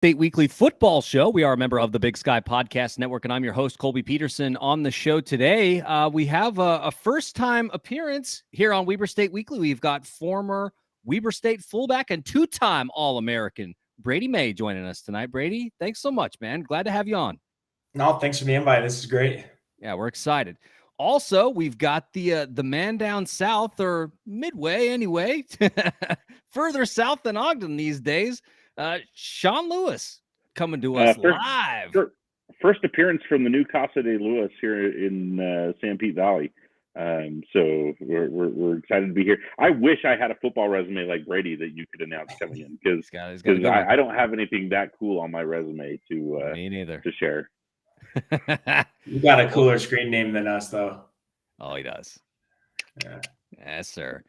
State Weekly Football Show. We are a member of the Big Sky Podcast Network, and I'm your host, Colby Peterson. On the show today, we have a first-time appearance here on Weber State Weekly. We've got former Weber State fullback and two-time All-American Brady May joining us tonight. Brady, thanks so much, man. Glad to have you on. No, thanks for the invite. This is great. Yeah, we're excited. Also, we've got the man down south, or midway anyway, further south than Ogden these days. Sean Lewis coming to us live. First appearance from the new Casa de Lewis here in San Pete Valley. So we're excited to be here. I wish I had a football resume like Brady that you could announce coming in, because I don't have anything that cool on my resume to share. You got a cooler screen name than us, though. Oh, he does. Yeah. Yes, sir.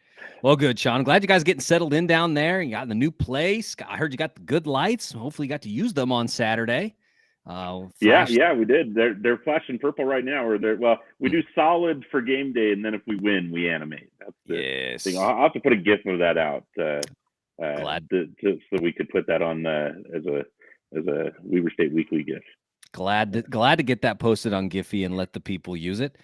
Well, good, Sean. Glad you guys are getting settled in down there. You got in the new place. I heard you got the good lights. Hopefully you got to use them on Saturday. Yeah, we did. They're flashing purple right now. We do solid for game day, and then if we win, we animate. That's the thing. I'll have to put a GIF of that out. So we could put that on as a Weber State Weekly GIF. Glad to get that posted on Giphy and let the people use it.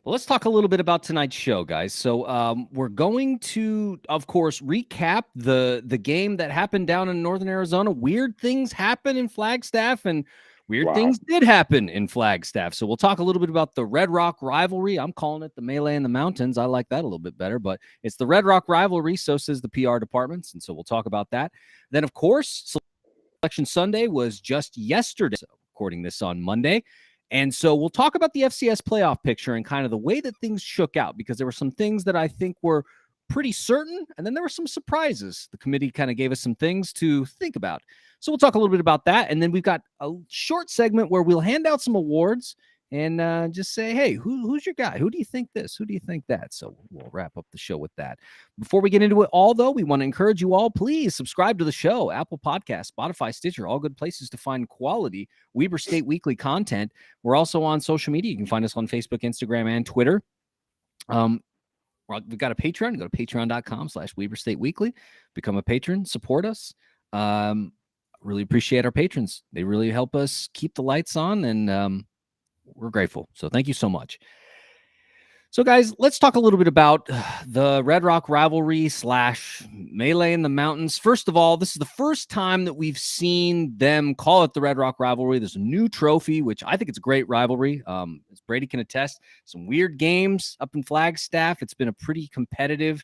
Well, let's talk a little bit about tonight's show, guys. So we're going to, of course, recap the game that happened down in Northern Arizona. Weird things happen in Flagstaff, and weird things did happen in Flagstaff. So we'll talk a little bit about the Red Rock Rivalry. I'm calling it the Melee in the Mountains. I like that a little bit better, but it's the Red Rock Rivalry, so says the PR departments, and so we'll talk about that. Then, of course, Selection Sunday was just yesterday, so recording this on Monday. And so we'll talk about the FCS playoff picture and kind of the way that things shook out, because there were some things that I think were pretty certain, and then there were some surprises. The committee kind of gave us some things to think about. So we'll talk a little bit about that. And then we've got a short segment where we'll hand out some awards and just say, hey, who's your guy? Who do you think this? Who do you think that? So we'll wrap up the show with that. Before we get into it all, though, we want to encourage you all, please subscribe to the show. Apple Podcasts, Spotify, Stitcher, all good places to find quality Weber State Weekly content. We're also on social media. You can find us on Facebook, Instagram, and Twitter. We've got a Patreon. Go to patreon.com/Weber State Weekly. Become a patron. Support us. Really appreciate our patrons. They really help us keep the lights on, and we're grateful. So thank you so much. So, guys, let's talk a little bit about the Red Rock Rivalry / Melee in the Mountains. First of all, this is the first time that we've seen them call it the Red Rock Rivalry. There's a new trophy, which I think it's a great rivalry. As Brady can attest, some weird games up in Flagstaff. It's been a pretty competitive.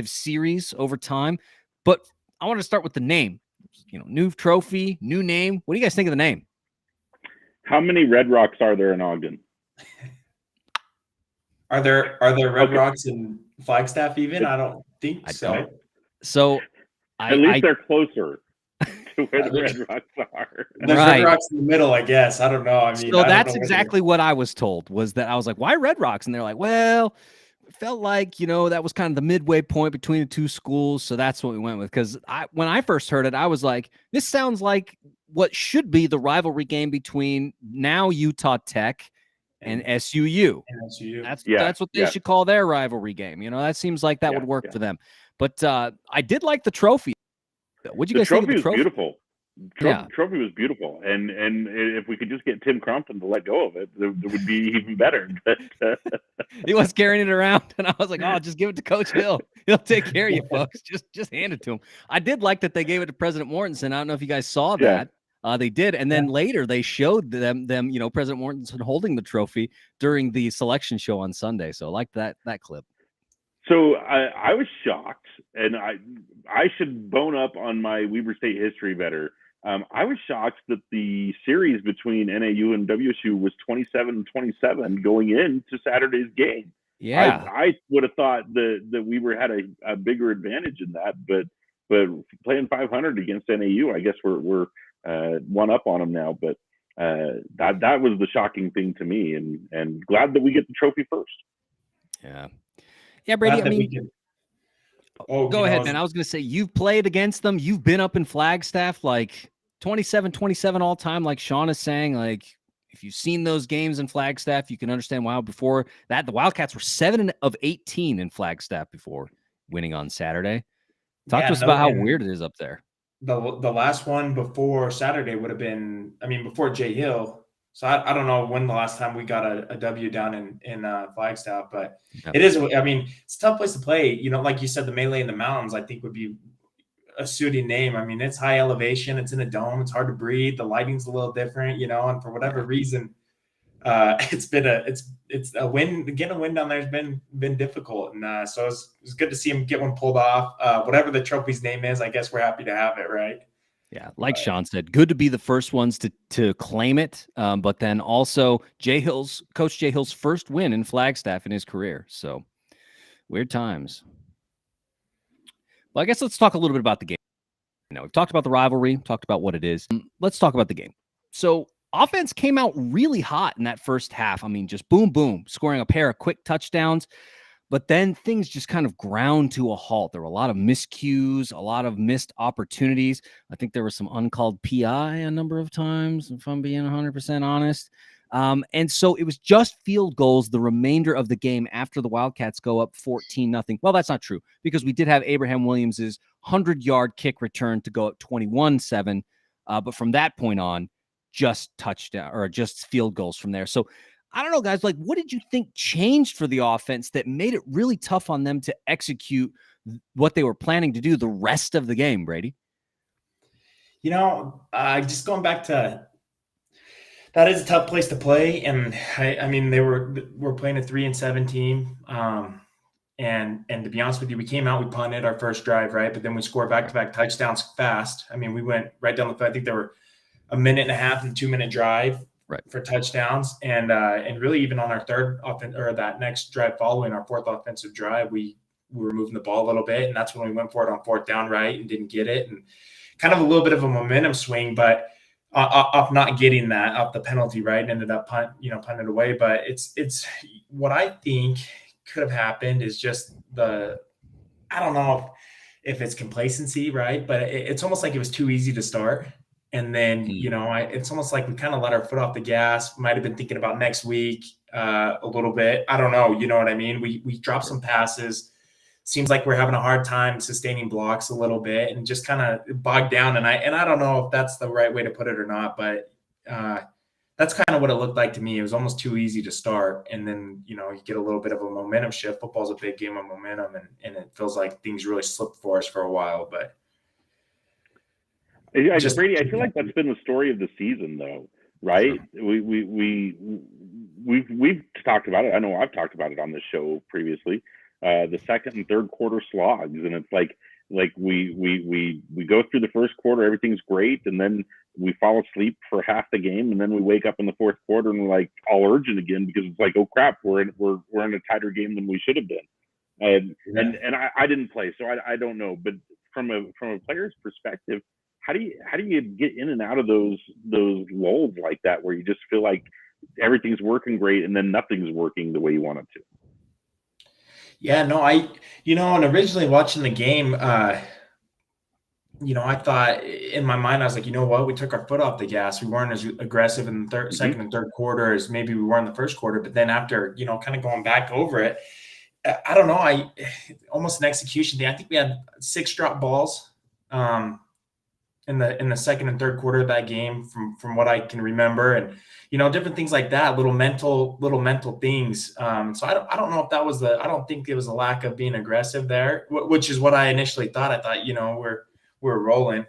Series over time. But I want to start with the name. New trophy, new name. What do you guys think of the name? How many Red Rocks are there in Ogden? Are there Red Rocks in Flagstaff even? I don't think so. So at least they're closer to where the Red Rocks are. There's Red Rocks in the middle, I guess. I don't know. I mean, so that's exactly what I was told, was that I was like, why Red Rocks? And they're like, well, it felt like, that was kind of the midway point between the two schools. So that's what we went with. Because when I first heard it, I was like, this sounds like what should be the rivalry game between now Utah Tech and SUU. That's what they should call their rivalry game. That seems like that would work for them. But I did like the trophy. What'd you guys think of the trophy? Beautiful. Trophy was beautiful, and if we could just get Tim Crumpton to let go of it, it would be even better. He was carrying it around, and I was like, "Oh, just give it to Coach Hill. He'll take care of you, folks. Just hand it to him." I did like that they gave it to President Mortensen. I don't know if you guys saw that. They did, and then later they showed them. President Mortensen holding the trophy during the selection show on Sunday. So I liked that clip. So I was shocked, and I should bone up on my Weber State history better. I was shocked that the series between NAU and WSU was 27-27 going into Saturday's game. Yeah, I would have thought that Weber had a bigger advantage in that, but playing 500 against NAU, I guess we're one up on them now. But that was the shocking thing to me, and glad that we get the trophy first. Yeah, Brady. Go ahead, man. I was going to say, you've played against them. You've been up in Flagstaff, like 27-27 all time, like Sean is saying. Like, if you've seen those games in Flagstaff, you can understand why. Before that, the Wildcats were 7 of 18 in Flagstaff before winning on Saturday. Talk to us about how weird it is up there. the last one before Saturday would have been, before Jay Hill. So I don't know when the last time we got a W down in Flagstaff, but Yep. it is. It's a tough place to play. Like you said, the Melee in the mountains, I think would be a suiting name. It's high elevation. It's in a dome. It's hard to breathe. The lighting's a little different, and for whatever reason, it's a win. Getting a win down there has been difficult, and so it's good to see him get one pulled off. Whatever the trophy's name is, I guess we're happy to have it, right? Yeah, like Sean said, good to be the first ones to claim it, but then also Coach Jay Hill's first win in Flagstaff in his career. So weird times. Well, I guess let's talk a little bit about the game. We've talked about the rivalry, talked about what it is. Let's talk about the game. So offense came out really hot in that first half. Just boom, boom, scoring a pair of quick touchdowns. But then things just kind of ground to a halt. There were a lot of miscues, a lot of missed opportunities. I think there was some uncalled PI a number of times, if I'm being 100% honest. And so it was just field goals the remainder of the game after the Wildcats go up 14-0. Well, that's not true because we did have Abraham Williams's 100-yard kick return to go up 21-7. But from that point on, just touchdown or just field goals from there. So I don't know, guys, what did you think changed for the offense that made it really tough on them to execute what they were planning to do the rest of the game, Brady? Just going back to that is a tough place to play. And we're playing a 3-7 team. And to be honest with you, we came out, we punted our first drive, right? But then we scored back-to-back touchdowns fast. We went right down the field. I think there were a 1.5 and 2-minute drive. Right. For touchdowns, and really even on our third offense or that next drive following our fourth offensive drive, we were moving the ball a little bit, and that's when we went for it on fourth down, right, and didn't get it, and kind of a little bit of a momentum swing, but off not getting that off the penalty, right, and ended up punted away. But it's what I think could have happened is just I don't know if it's complacency, right, but it's almost like it was too easy to start. And then, it's almost like we kind of let our foot off the gas. Might have been thinking about next week a little bit. I don't know. You know what I mean? We dropped some passes. Seems like we're having a hard time sustaining blocks a little bit and just kind of bogged down. And I don't know if that's the right way to put it or not, but that's kind of what it looked like to me. It was almost too easy to start. And then, you get a little bit of a momentum shift. Football's a big game of momentum, and it feels like things really slipped for us for a while, but. Brady, I feel like that's been the story of the season, though, right? We've talked about it. I know I've talked about it on this show previously. The second and third quarter slogs, and it's like we go through the first quarter, everything's great, and then we fall asleep for half the game, and then we wake up in the fourth quarter and we're like all urgent again because it's like, oh crap, we're in a tighter game than we should have been. And I didn't play, so I don't know, but from a player's perspective. How do you get in and out of those lulls like that where you just feel like everything's working great and then nothing's working the way you want it to? Yeah, no, and originally watching the game, I thought in my mind, I was like, you know what, we took our foot off the gas. We weren't as aggressive in the second and third quarter as maybe we were in the first quarter. But then after, kind of going back over it, I don't know, almost an execution thing. I think we had 6 drop balls. In the second and third quarter of that game from what I can remember, and different things like that, little mental things. So I don't know if that was I don't think it was a lack of being aggressive there, which is what I initially thought. I thought we're rolling,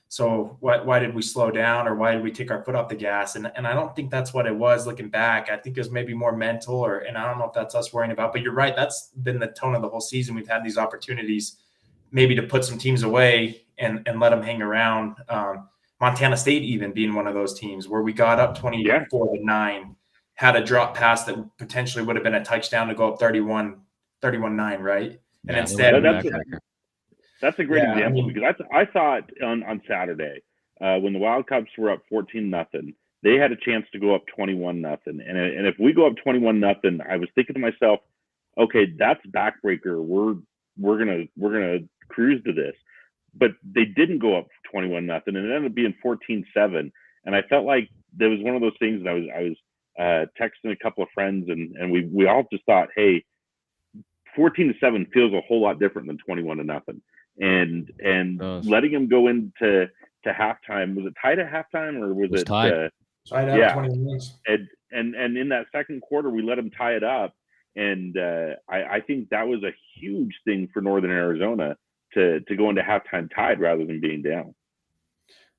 so why did we slow down, or why did we take our foot off the gas? And I don't think that's what it was looking back. I think it was maybe more mental, and I don't know if that's us worrying about. But you're right, that's been the tone of the whole season. We've had these opportunities maybe to put some teams away and let them hang around. Montana State even being one of those teams where we got up 24-9, had a drop pass that potentially would have been a touchdown to go up 31-9, right? And instead, that's a great example because I thought on Saturday when the Wildcats were up 14-0, they had a chance to go up 21-0, and if we go up 21-0, I was thinking to myself, okay, that's backbreaker. We're gonna cruise to this. But they didn't go up 21-0, and it ended up being 14-7. And I felt like there was one of those things, and I was texting a couple of friends, and we all just thought, hey, 14-7 feels a whole lot different than 21-0. and Gosh. letting them go into halftime. Was it tied at halftime or was it tied. Tied up 20 minutes. And in that second quarter, we let them tie it up. And I think that was a huge thing for Northern Arizona to go into halftime tied rather than being down.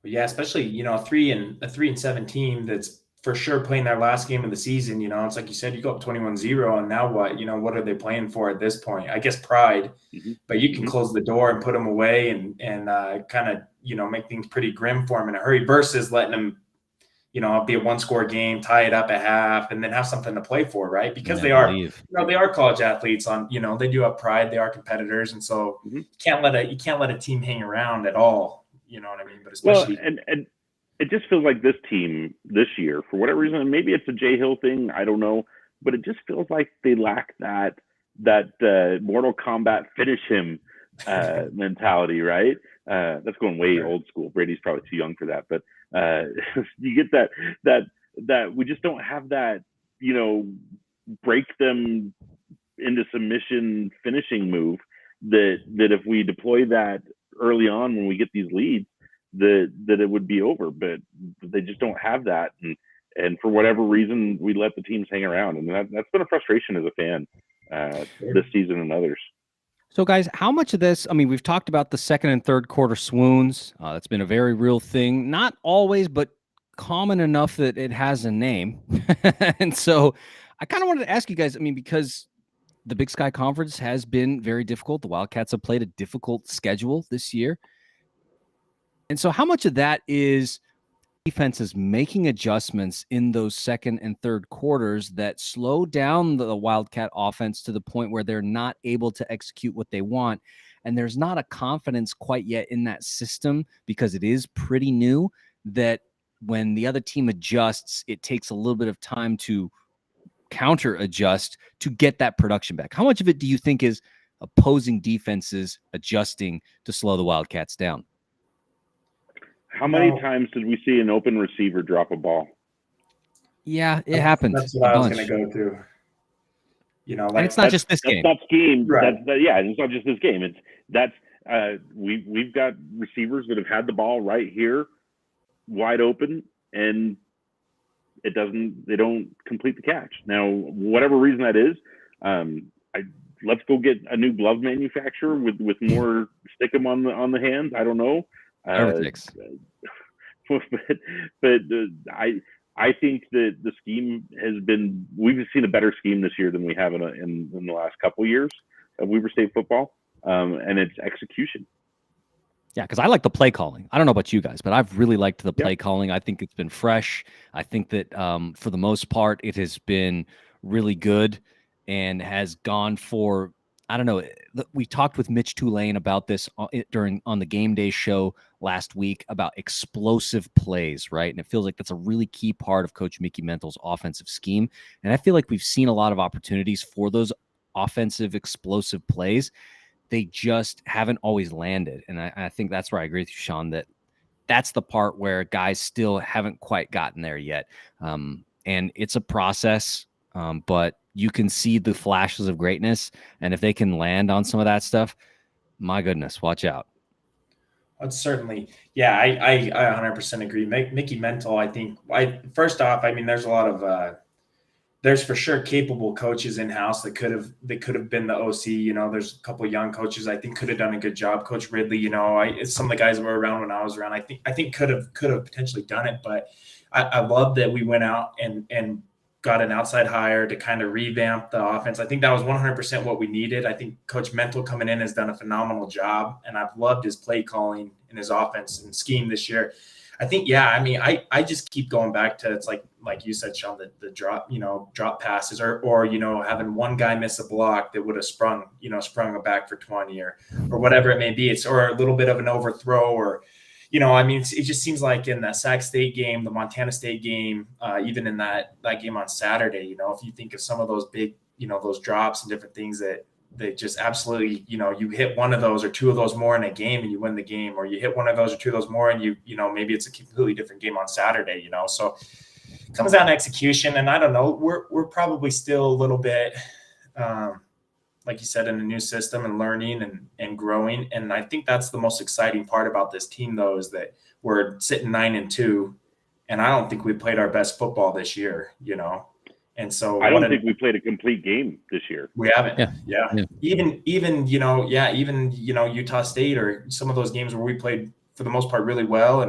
Yeah, especially, a 3-7 team that's for sure playing their last game of the season. It's like you said, you go up 21-0, and now what? What are they playing for at this point? I guess pride, but you can close the door and put them away and kind of, make things pretty grim for them in a hurry versus letting them, be a one-score game, tie it up at half, and then have something to play for, right? Because they are, they are college athletes on, they do have pride, they are competitors, and so you can't let a team hang around at all. You know what I mean? But especially, and it just feels like this team this year, for whatever reason, maybe it's a Jay Hill thing, I don't know, but it just feels like they lack that Mortal Kombat finish him mentality, right? That's going way old school. Brady's probably too young for that, but you get that we just don't have that, break them into submission finishing move that if we deploy that early on when we get these leads, that it would be over, but they just don't have that, and for whatever reason we let the teams hang around, and that's been a frustration as a fan this season and others. So guys, how much of this, we've talked about the second and third quarter swoons. That's been a very real thing, not always, but common enough that it has a name. And so I kind of wanted to ask you guys, because the Big Sky Conference has been very difficult. The Wildcats have played a difficult schedule this year. And so how much of that is defenses making adjustments in those second and third quarters that slow down the Wildcat offense to the point where they're not able to execute what they want? And there's not a confidence quite yet in that system because it is pretty new, that when the other team adjusts, it takes a little bit of time to counter adjust to get that production back. How much of it do you think is opposing defenses adjusting to slow the Wildcats down? How many times did we see an open receiver drop a ball? Yeah, it happened. That's what I was going to go to. And it's not just this game. That's not scheme. Right. It's not just this game. We've got receivers that have had the ball right here, wide open, and they don't complete the catch. Now, whatever reason that is, let's go get a new glove manufacturer with more stick 'em on the hands. I don't know. But I think that the scheme has been, we've seen a better scheme this year than we have in the last couple of years of Weber State football, and it's execution. Yeah, because I like the play calling. I don't know about you guys, but I've really liked the play calling. I think it's been fresh. I think that for the most part, it has been really good and has gone for, I don't know. We talked with Mitch Tulane about this on the Game Day show last week about explosive plays, right? And it feels like that's a really key part of Coach Mickey Mental's offensive scheme. And I feel like we've seen a lot of opportunities for those offensive explosive plays. They just haven't always landed. And I think that's where I agree with you, Sean, that's the part where guys still haven't quite gotten there yet. And it's a process, but you can see the flashes of greatness. And if they can land on some of that stuff, my goodness, watch out. That's certainly, yeah, I 100% agree. Mickey Mental, I think, first off, there's a lot of, there's for sure capable coaches in-house that could have been the OC. There's a couple of young coaches I think could have done a good job. Coach Ridley, some of the guys that were around when I was around, I think could have potentially done it. But I love that we went out and got an outside hire to kind of revamp the offense. I think that was 100% what we needed. I think Coach Mental coming in has done a phenomenal job, and I've loved his play calling and his offense and scheme this year. I think, I just keep going back to, it's like you said, Sean, the drop passes or having one guy miss a block that would have sprung it back for 20 or whatever it may be. It's or a little bit of an overthrow or, it just seems like in that Sac State game, the Montana State game, even in that game on Saturday, if you think of some of those big, those drops and different things that just absolutely, you hit one of those or two of those more in a game and you win the game, or you hit one of those or two of those more and maybe it's a completely different game on Saturday, so it comes down to execution. And I don't know, we're probably still a little bit, like you said, in a new system and learning and growing. And I think that's the most exciting part about this team, though, is that we're sitting 9-2, and I don't think we played our best football this year, And so I don't think we played a complete game this year. We haven't. Yeah. Even Utah State or some of those games where we played for the most part really well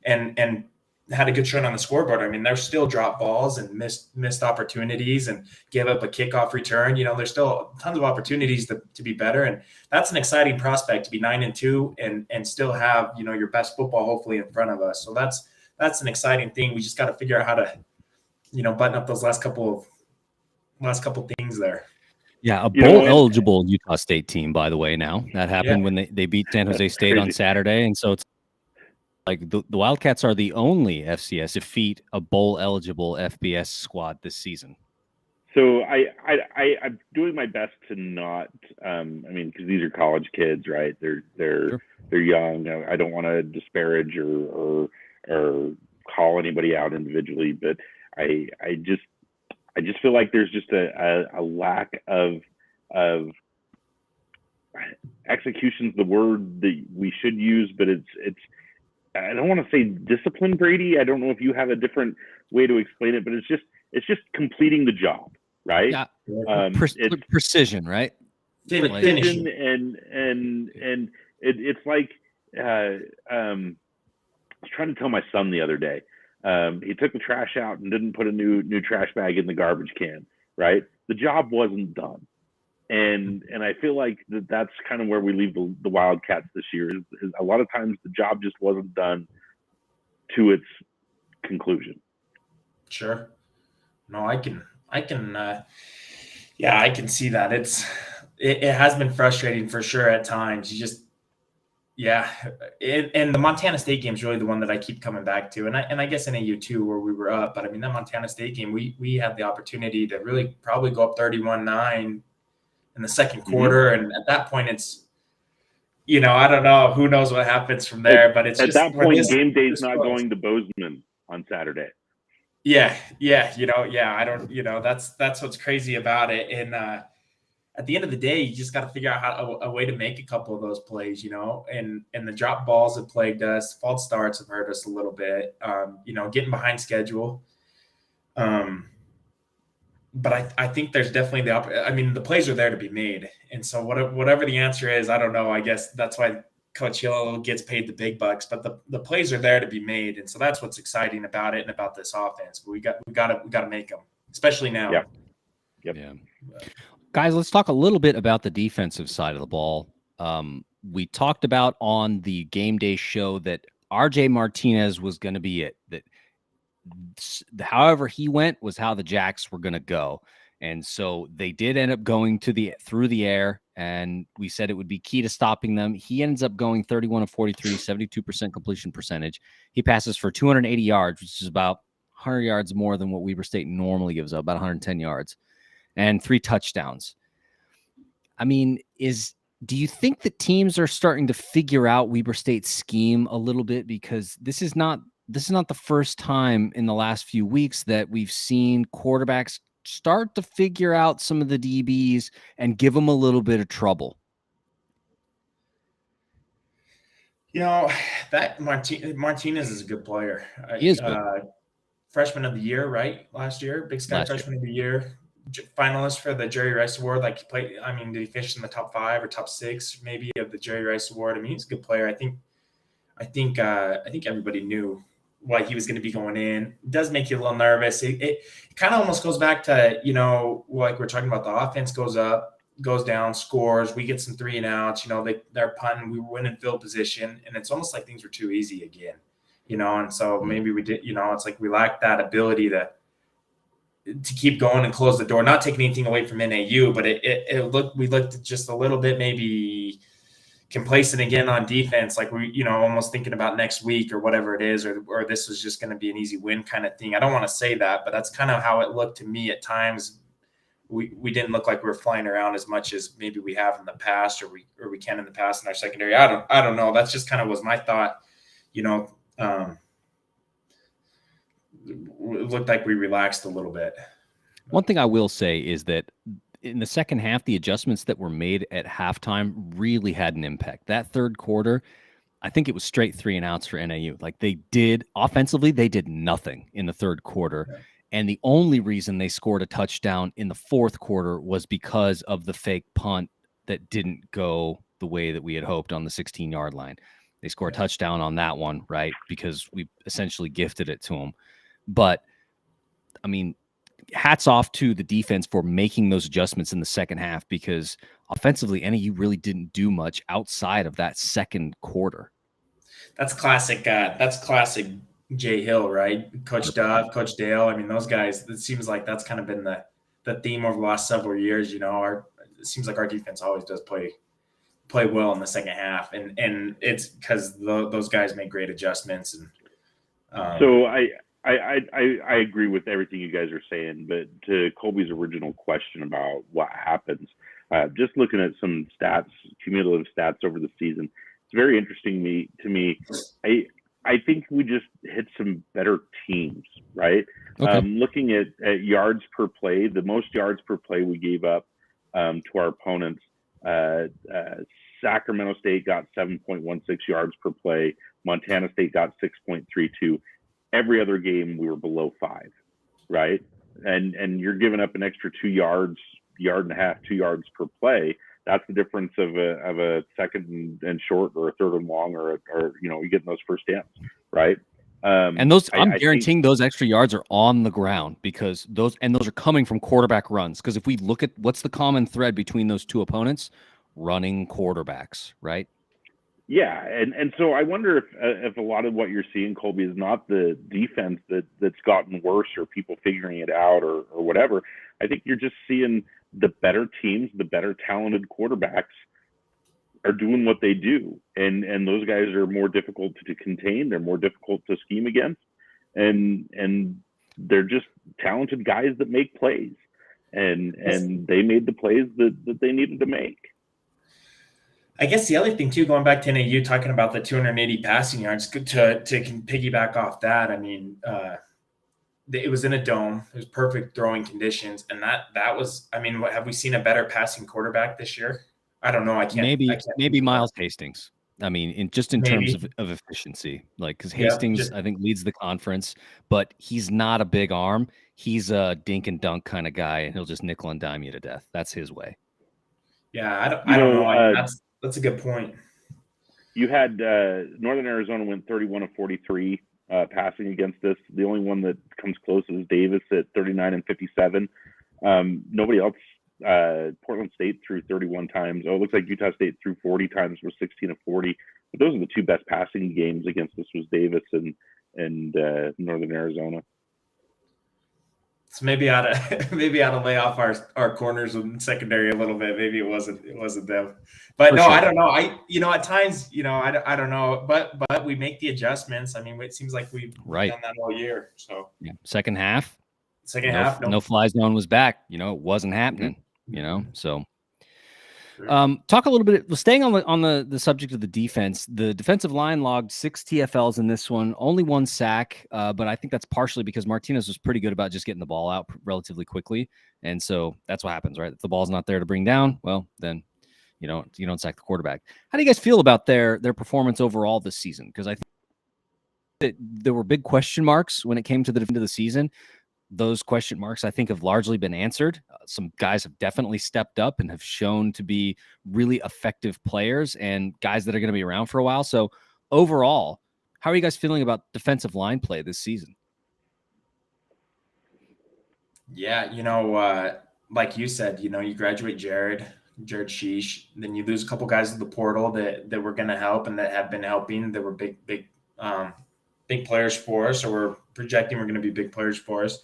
and had a good shot on the scoreboard. I mean, there's still drop balls and missed opportunities and give up a kickoff return. There's still tons of opportunities to be better. And that's an exciting prospect to be 9-2 and still have, your best football hopefully in front of us. So that's an exciting thing. We just got to figure out how to, button up those last couple things there. Yeah, a bowl-eligible Utah State team, by the way, now. That happened when they beat San Jose State on Saturday. And so it's like the Wildcats are the only FCS to defeat a bowl-eligible FBS squad this season. So I'm doing my best to not, because these are college kids, right? They're young. I don't want to disparage or call anybody out individually, but I just feel like there's just a lack of execution's the word that we should use, but it's I don't want to say discipline, Brady. I don't know if you have a different way to explain it, but it's just completing the job, right? Yeah. Precision, right? Precision and it's like I was trying to tell my son the other day. He took the trash out and didn't put a new trash bag in the garbage can, right? The job wasn't done. And I feel like that's kind of where we leave the Wildcats this year. Is a lot of times the job just wasn't done to its conclusion. Sure. No, I can see that. It has been frustrating for sure at times. You just, and the Montana State game is really the one that I keep coming back to. And I guess in AU too, where we were up, but I mean, that Montana State game, we had the opportunity to really probably go up 31-9 in the second quarter. And at that point it's, I don't know, who knows what happens from there, but it's at just that point, game day is not going to Bozeman on Saturday. I don't, that's what's crazy about it. And, at the end of the day, you just got to figure out a way to make a couple of those plays, and the drop balls have plagued us. False starts have hurt us a little bit, getting behind schedule. But I think there's definitely the plays are there to be made. And so whatever the answer is, I don't know. I guess that's why Coach Hill gets paid the big bucks, but the plays are there to be made. And so that's what's exciting about it and about this offense. But we got to make them, especially now. Yep. Yeah. Guys, let's talk a little bit about the defensive side of the ball. We talked about on the game day show that RJ Martinez was going to be it. That however he went was how the Jacks were going to go. And so they did end up going through the air, and we said it would be key to stopping them. He ends up going 31 of 43, 72% completion percentage. He passes for 280 yards, which is about 100 yards more than what Weber State normally gives up, about 110 yards. And 3 touchdowns. I mean, do you think that teams are starting to figure out Weber State's scheme a little bit? Because this is not the first time in the last few weeks that we've seen quarterbacks start to figure out some of the DBs and give them a little bit of trouble. That Martinez is a good player. He is good. Freshman of the year, right? Last year, Big Sky freshman of the year. Finalist for the Jerry Rice Award. Like, did he finish in the top 5 or top 6 maybe of the Jerry Rice Award? I mean, he's a good player. I think everybody knew why he was going to be going in. It does make you a little nervous. It kind of almost goes back to, like we're talking about, the offense goes up, goes down, scores. We get some 3 and outs. They're punting. We win in field position, and it's almost like things were too easy again. And so maybe we did. It's like we lacked that ability to keep going and close the door, not taking anything away from NAU, but we looked just a little bit maybe complacent again on defense, like we, almost thinking about next week or whatever it is, or this was just going to be an easy win kind of thing. I don't want to say that, but that's kind of how it looked to me at times. We didn't look like we were flying around as much as maybe we have in the past, or we can in the past in our secondary. I don't know. That's just kind of was my thought. It looked like we relaxed a little bit. One thing I will say is that in the second half, the adjustments that were made at halftime really had an impact. That third quarter, I think it was straight 3 and outs for NAU. Like they did offensively, they did nothing in the third quarter. Yeah. And the only reason they scored a touchdown in the fourth quarter was because of the fake punt that didn't go the way that we had hoped on the 16-yard line. They scored a touchdown on that one, right? Because we essentially gifted it to them. But I mean, hats off to the defense for making those adjustments in the second half, because offensively, NAU really didn't do much outside of that second quarter. That's classic. That's classic Jay Hill, right? Coach Dove, Coach Dale. I mean, those guys. It seems like that's kind of been the theme over the last several years. You know, it seems like our defense always does play well in the second half, and it's because those guys make great adjustments. And so I agree with everything you guys are saying, but to Colby's original question about what happens, just looking at some stats, cumulative stats over the season, it's very interesting to me. I think we just hit some better teams, right? Okay. Looking at yards per play, the most yards per play we gave up to our opponents, Sacramento State got 7.16 yards per play. Montana State got 6.32. Every other game we were below 5, right? And you're giving up an extra 2 yards, yard and a half, 2 yards per play. That's the difference of a second and short or a third and long or you getting those first downs, right? And those, I'm guaranteeing those extra yards are on the ground, because those are coming from quarterback runs. Because if we look at what's the common thread between those two opponents, running quarterbacks, right? Yeah, and so I wonder if a lot of what you're seeing, Colby, is not the defense that's gotten worse or people figuring it out or whatever. I think you're just seeing the better teams, the better talented quarterbacks are doing what they do, and those guys are more difficult to contain. They're more difficult to scheme against, and they're just talented guys that make plays, and they made the plays that they needed to make. I guess the other thing too, going back to NAU, talking about the 280 passing yards, to piggyback off that. I mean, it was in a dome. It was perfect throwing conditions, and that was. I mean, have we seen a better passing quarterback this year? I don't know. I can't. Maybe Miles Hastings. I mean, in terms of efficiency, like, because Hastings, I think, leads the conference, but he's not a big arm. He's a dink and dunk kind of guy, and he'll just nickel and dime you to death. That's his way. Yeah, I don't know. That's a good point. You had Northern Arizona went 31 of 43 passing against us. The only one that comes close is Davis at 39 and 57. Nobody else. Portland State threw 31 times. Oh, it looks like Utah State threw 40 times, was 16 of 40. But those are the two best passing games against us, was Davis and Northern Arizona. So maybe I ought to lay off our corners and secondary a little bit. Maybe it wasn't them, but no, sure. I don't know. At times, I don't know, but we make the adjustments. I mean, it seems like we've done that all year. So yeah. Second half, no fly zone was back. It wasn't happening. So. Talk a little bit. Staying on the subject of the defense, the defensive line logged 6 TFLs in this one, only 1 sack, but I think that's partially because Martinez was pretty good about just getting the ball out relatively quickly, and so that's what happens, right? If the ball's not there to bring down, well, then you don't sack the quarterback. How do you guys feel about their performance overall this season? Because I think that there were big question marks when it came to the end of the season. Those question marks, I think, have largely been answered. Some guys have definitely stepped up and have shown to be really effective players and guys that are going to be around for a while. So overall, how are you guys feeling about defensive line play this season? Yeah, like you said, you graduate Jared Sheesh, then you lose a couple guys to the portal that were going to help and that have been helping, that were big players for us, or we're projecting we're going to be big players for us.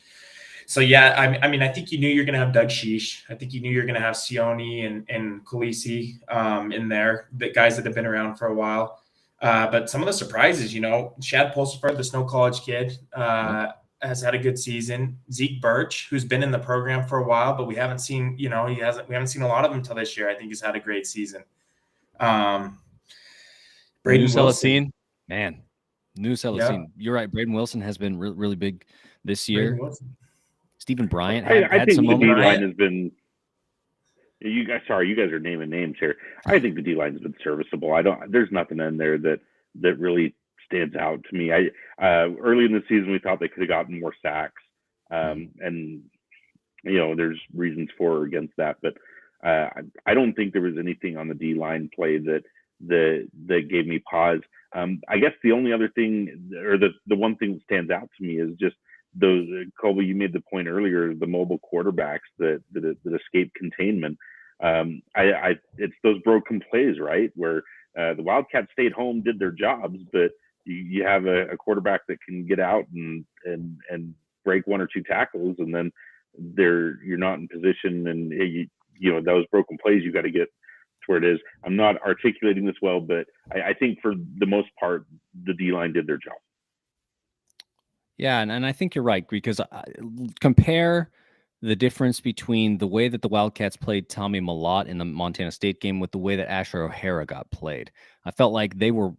So yeah, I mean, I think you knew you're going to have Doug Sheesh. I think you knew you're going to have Sione and Khaleesi in there, the guys that have been around for a while. But some of the surprises, Shad Pulsifer, the Snow College kid, has had a good season. Zeke Birch, who's been in the program for a while, but we haven't seen, we haven't seen a lot of him until this year. I think he's had a great season. Braden Wilson, man. New Celestine. Yeah. You're right. Braden Wilson has been really big this year. Stephen Bryant had think some the D-line has been You guys are naming names here. I think the D line's been serviceable. There's nothing in there that really stands out to me. Early in the season we thought they could have gotten more sacks, and there's reasons for or against that, but I don't think there was anything on the D line play that gave me pause. I guess the only other thing, or the one thing that stands out to me, is just those. Colby, you made the point earlier, the mobile quarterbacks that escape containment. It's those broken plays, right, where the Wildcats stayed home, did their jobs, but you have a quarterback that can get out and break one or two tackles, and then you're not in position, and those broken plays you got to get to where it is. I'm not articulating this well, but I think for the most part the D-line did their job. Yeah, and I think you're right, because compare the difference between the way that the Wildcats played Tommy Mellott in the Montana State game with the way that Asher O'Hara got played. I felt like they were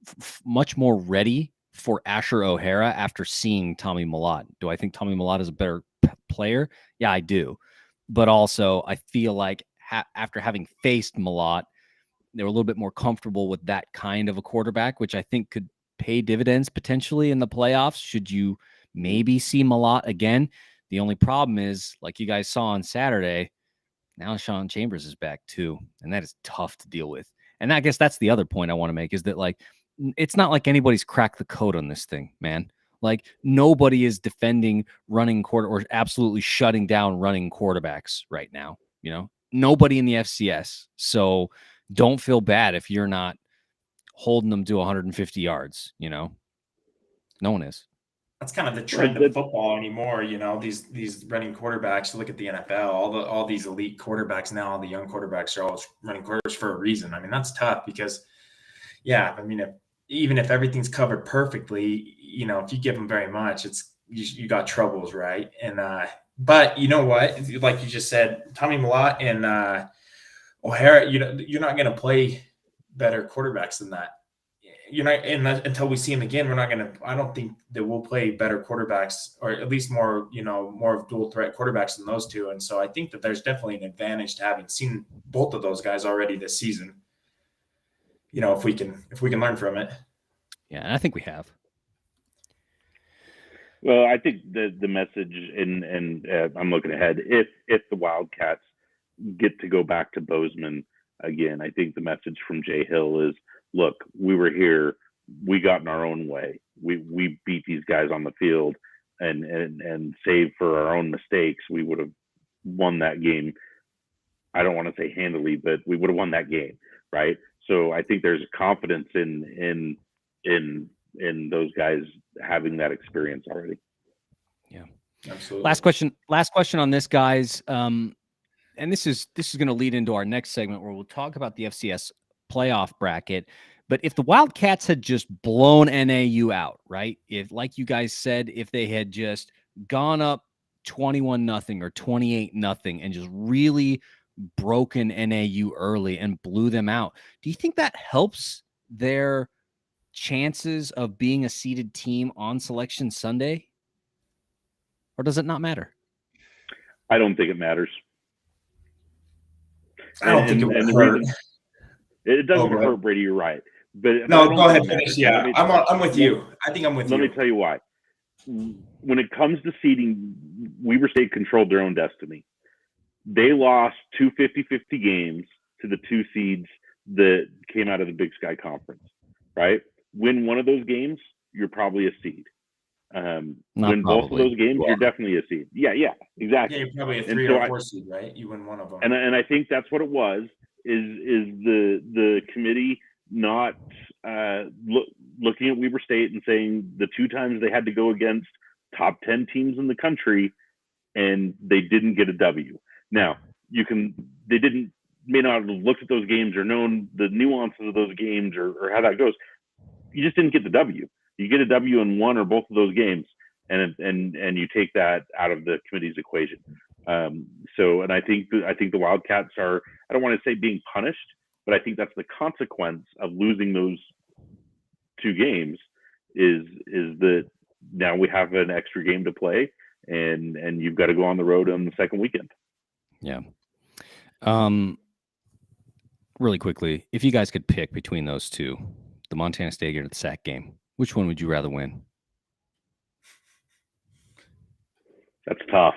much more ready for Asher O'Hara after seeing Tommy Mellott. Do I think Tommy Mellott is a better player? Yeah, I do. But also, I feel like after having faced Mellott, they were a little bit more comfortable with that kind of a quarterback, which I think could pay dividends potentially in the playoffs should you maybe see Mellott again. The only problem is, like you guys saw on Saturday, now Sean Chambers is back too, and that is tough to deal with. And I guess that's the other point I want to make, is that, like, it's not like anybody's cracked the code on this thing, man. Like, nobody is defending running quarter or absolutely shutting down running quarterbacks right now. Nobody in the FCS. So don't feel bad if you're not holding them to 150 yards. No one is. That's kind of the trend of football anymore. These running quarterbacks. Look at the NFL. All these elite quarterbacks now. All the young quarterbacks are all running quarterbacks for a reason. I mean, that's tough because, even if everything's covered perfectly, if you give them very much, you got troubles, right? And but you know what? Like you just said, Tommy Mellott and O'Hara, you're not going to play better quarterbacks than that. Until we see him again, I don't think that we'll play better quarterbacks, or at least more of dual threat quarterbacks than those two. And so I think that there's definitely an advantage to having seen both of those guys already this season. If we can learn from it. Yeah, and I think we have. Well, I think the message, and I'm looking ahead, if the Wildcats get to go back to Bozeman again, I think the message from Jay Hill is, look, we were here, we got in our own way, we beat these guys on the field, and save for our own mistakes, we would have won that game. I don't want to say handily, but we would have won that game, right? So I think there's confidence in those guys having that experience already. Yeah, absolutely. Last question on this, guys. And this is going to lead into our next segment where we'll talk about the FCS playoff bracket. But if the Wildcats had just blown NAU out, right? If, like you guys said, if they had just gone up 21-0 or 28-0 and just really broken NAU early and blew them out, do you think that helps their chances of being a seeded team on Selection Sunday? Or does it not matter? I don't think it matters. I don't think it would hurt. It doesn't hurt, Brady. You're right. But no, go ahead, finish. Yeah, I'm with you. I think I'm with you. Let me tell you why. When it comes to seeding, Weber State controlled their own destiny. They lost 2 50-50 games to the 2 seeds that came out of the Big Sky Conference, right? Win one of those games, you're probably a seed. Win both of those games, you're definitely a seed. Yeah, exactly. Yeah, you're probably a 3 or 4 seed, right? You win one of them. And I think that's what it was. Is the committee not looking at Weber State and saying the 2 times they had to go against top 10 teams in the country and they didn't get a W. Now, may not have looked at those games or known the nuances of those games or how that goes. You just didn't get the W. You get a W in one or both of those games, and you take that out of the committee's equation. And I think the Wildcats are, I don't want to say being punished, but I think that's the consequence of losing those 2 games is that now we have an extra game to play, and you've got to go on the road on the second weekend. Yeah. really quickly, if you guys could pick between those two, the Montana State game or the Sac game, which one would you rather win? That's tough.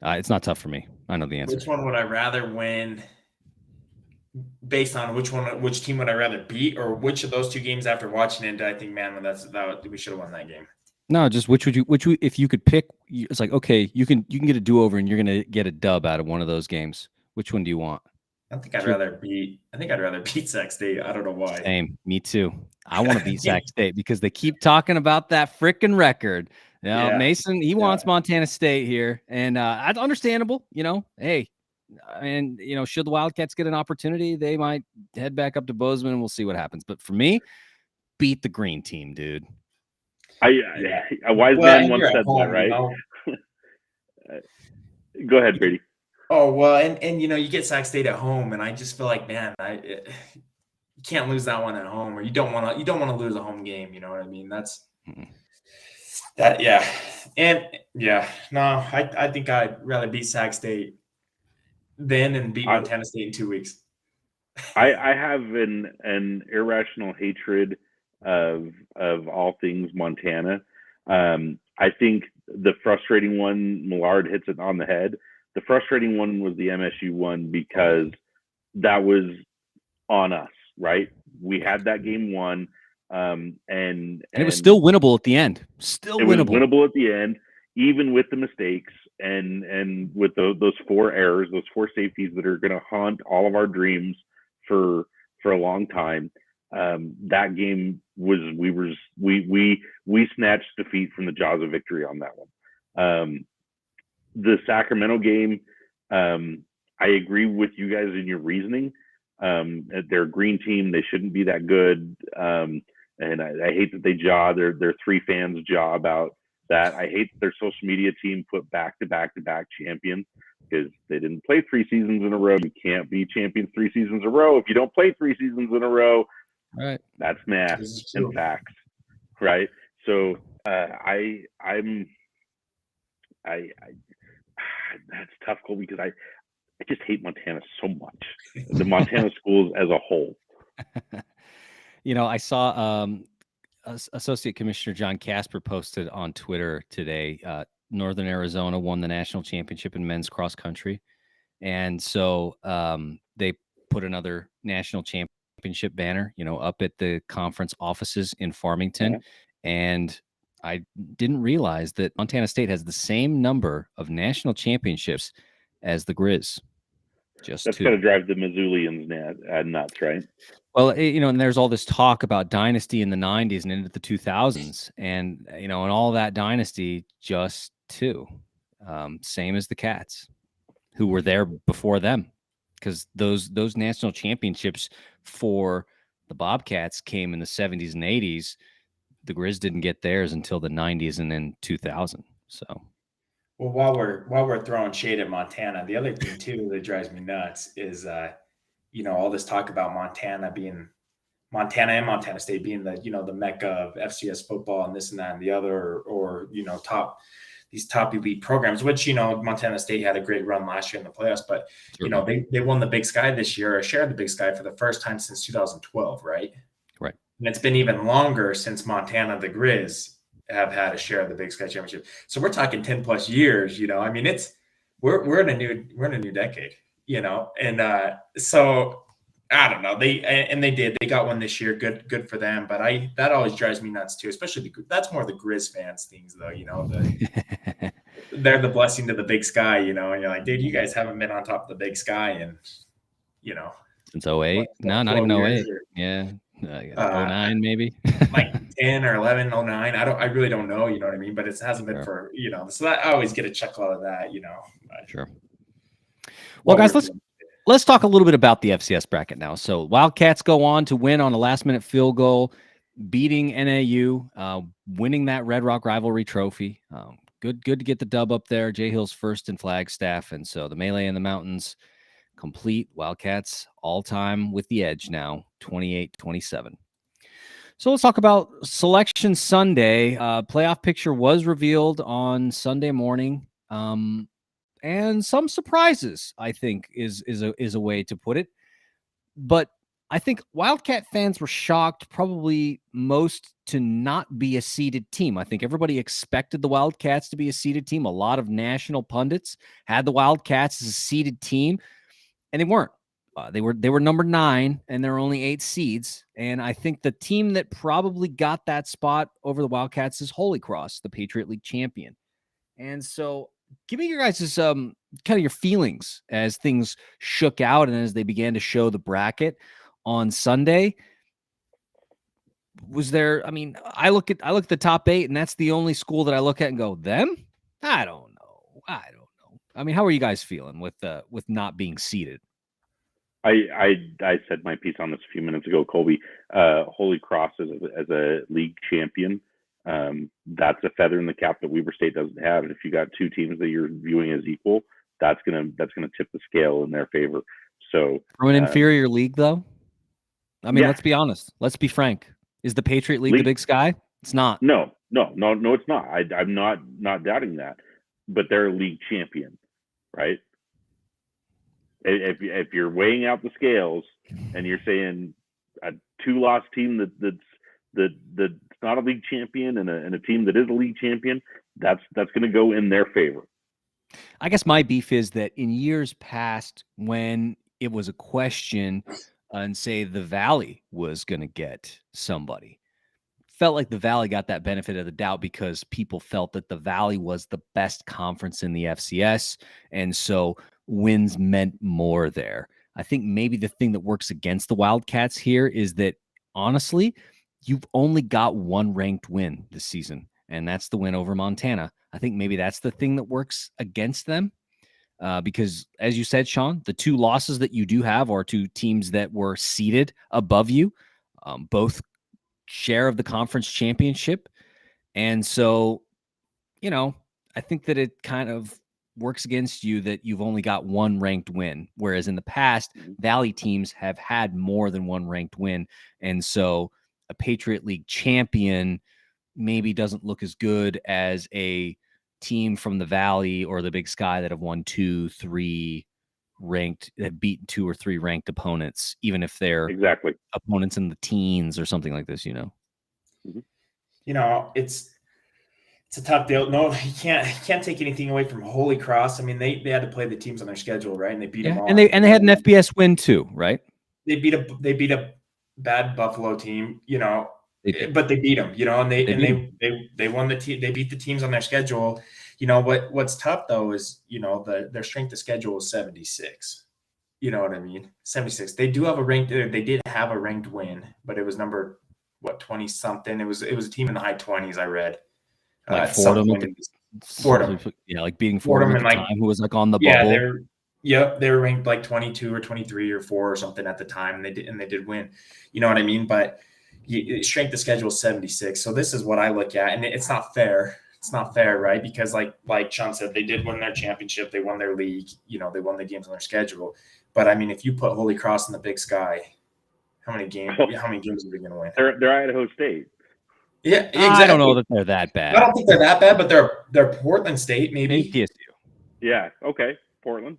It's not tough for me. I know the answer. Which one would I rather win based on which team would I rather beat, or which of those two games after watching it, I think, man, we should have won that game. No, just if you could pick, it's like, okay, you can get a do-over and you're going to get a dub out of one of those games. Which one do you want? I think I'd rather beat Sac State. I don't know why. Same. Me too. I want to beat Sac State because they keep talking about that freaking record. Now, Mason, he wants Montana State here, and that's understandable. Hey, and should the Wildcats get an opportunity, they might head back up to Bozeman, and we'll see what happens. But for me, beat the green team, dude. A wise man once said that, right? Go ahead, Brady. Oh, well, and you get Sac State at home, and I just feel like, man, you can't lose that one at home, or you don't want to lose a home game. You know what I mean? That's that, yeah, and yeah. No, I think I'd rather beat Sac State then and beat Montana State in 2 weeks. I have an irrational hatred of all things Montana. I think the frustrating one, Millard hits it on the head. The frustrating one was the MSU one because that was on us, right? We had that game won, and it was still winnable at the end. It was winnable at the end, even with the mistakes and with those 4 errors, those 4 safeties that are going to haunt all of our dreams for a long time. That game was we snatched defeat from the jaws of victory on that one. The Sacramento game, I agree with you guys in your reasoning. They're a green team; they shouldn't be that good, and I hate that they jaw. Their 3 fans jaw about that. I hate that their social media team put back-to-back champions because they didn't play 3 seasons in a row. You can't be champions 3 seasons in a row if you don't play 3 seasons in a row. Right. That's math and facts, right? So that's tough, Cole, because I just hate Montana so much. The Montana schools as a whole. I saw Associate Commissioner John Casper posted on Twitter today. Northern Arizona won the national championship in men's cross country, and so they put another national championship banner, up at the conference offices in Farmington. Yeah. And I didn't realize that Montana State has the same number of national championships as the Grizz. That's going to drive the Missoulians nuts, right? Well, and there's all this talk about dynasty in the 90s and into the 2000s. And, in all that dynasty, just 2. Same as the Cats, who were there before them. Because those national championships for the Bobcats came in the 70s and 80s. The Grizz didn't get theirs until the 90s and then 2000. So, well, while we're throwing shade at Montana, the other thing too that drives me nuts is all this talk about Montana and Montana State being the mecca of FCS football and this and that and the other, or these top elite programs, which Montana State had a great run last year in the playoffs, but they won the Big Sky this year, or shared the Big Sky for the first time since 2012, right? Right. And it's been even longer since Montana, the Grizz, have had a share of the Big Sky Championship. So we're talking 10 plus years, I mean, we're in a new decade, and so I don't know. They got one this year. Good for them. But that always drives me nuts too, especially that's more the Grizz fans things though, they're the blessing to the Big Sky, and you're like, dude, you guys haven't been on top of the Big Sky and since 08. No, not even 08. Yeah. 09 maybe. Like 10 or 11, 09. I really don't know, you know what I mean? But it hasn't been for, so that I always get a chuckle out of that, Sure. Well, guys, let's talk a little bit about the FCS bracket now. So Wildcats go on to win on a last-minute field goal, beating NAU, winning that Red Rock Rivalry trophy. Good to get the dub up there. Jay Hill's first in Flagstaff, and so the melee in the mountains complete. Wildcats all-time with the edge now, 28-27. So let's talk about Selection Sunday. Playoff picture was revealed on Sunday morning. And some surprises, I think, is a way to put it. But I think Wildcat fans were shocked, probably most, to not be a seeded team. I think everybody expected the Wildcats to be a seeded team. A lot of national pundits had the Wildcats as a seeded team, and they weren't. They were number 9, and there were only 8 seeds. And I think the team that probably got that spot over the Wildcats is Holy Cross, the Patriot League champion. And so, give me your guys' kind of your feelings as things shook out and as they began to show the bracket on Sunday. Was there? I mean, I look at the top 8, and that's the only school that I look at and go, them? I don't know. I mean, how are you guys feeling with not being seeded? I said my piece on this a few minutes ago, Colby. Holy Cross as a league champion, that's a feather in the cap that Weber State doesn't have. And if you got 2 teams that you're viewing as equal, that's gonna tip the scale in their favor. So from an inferior league, though, I mean, yeah. Let's be honest. Let's be frank. Is the Patriot League the Big Sky? It's not. No, it's not. I'm not doubting that, but they're a league champion, right? If you're weighing out the scales and you're saying a 2-loss team that's not a league champion and a team that is a league champion, that's going to go in their favor. I guess my beef is that in years past, when it was a question and say the Valley was going to get somebody, felt like the Valley got that benefit of the doubt because people felt that the Valley was the best conference in the FCS. And so wins meant more there. I think maybe the thing that works against the Wildcats here is that, honestly, you've only got 1 ranked win this season, and that's the win over Montana. I think maybe that's the thing that works against them because, as you said, Sean, the 2 losses that you do have are to teams that were seeded above you, both share of the conference championship. And so, I think that it kind of works against you that you've only got 1 ranked win, whereas in the past, Valley teams have had more than 1 ranked win. And so a Patriot League champion maybe doesn't look as good as a team from the Valley or the Big Sky that have won 2, 3 ranked, that beat 2 or 3 ranked opponents, even if they're exactly opponents in the teens or something like this, Mm-hmm. It's a tough deal. No, you can't take anything away from Holy Cross. I mean, they had to play the teams on their schedule, right? And they beat them all. And they had an FBS win too, right? They beat a bad Buffalo team, but they beat them, and they won the team. They beat the teams on their schedule. What's tough though is their strength of schedule is 76. You know what I mean? 76. They do have they did have a ranked win, but it was number 20 something. It was a team in the high 20s. I read. Like Fordham, yeah, like beating Fordham at the time, who was like on the bubble. They were ranked like 22 or 23 or 4 or something at the time, and they did win. You know what I mean? But strength of schedule is 76. So this is what I look at, and it's not fair. It's not fair, right? Because like Sean said, they did win their championship, they won their league, they won the games on their schedule. But I mean, if you put Holy Cross in the Big Sky, how many games are they going to win? They're Idaho State. Yeah, exactly. I don't know that they're that bad. I don't think they're that bad, but they're Portland State, maybe. PSU. Yeah. Okay. Portland.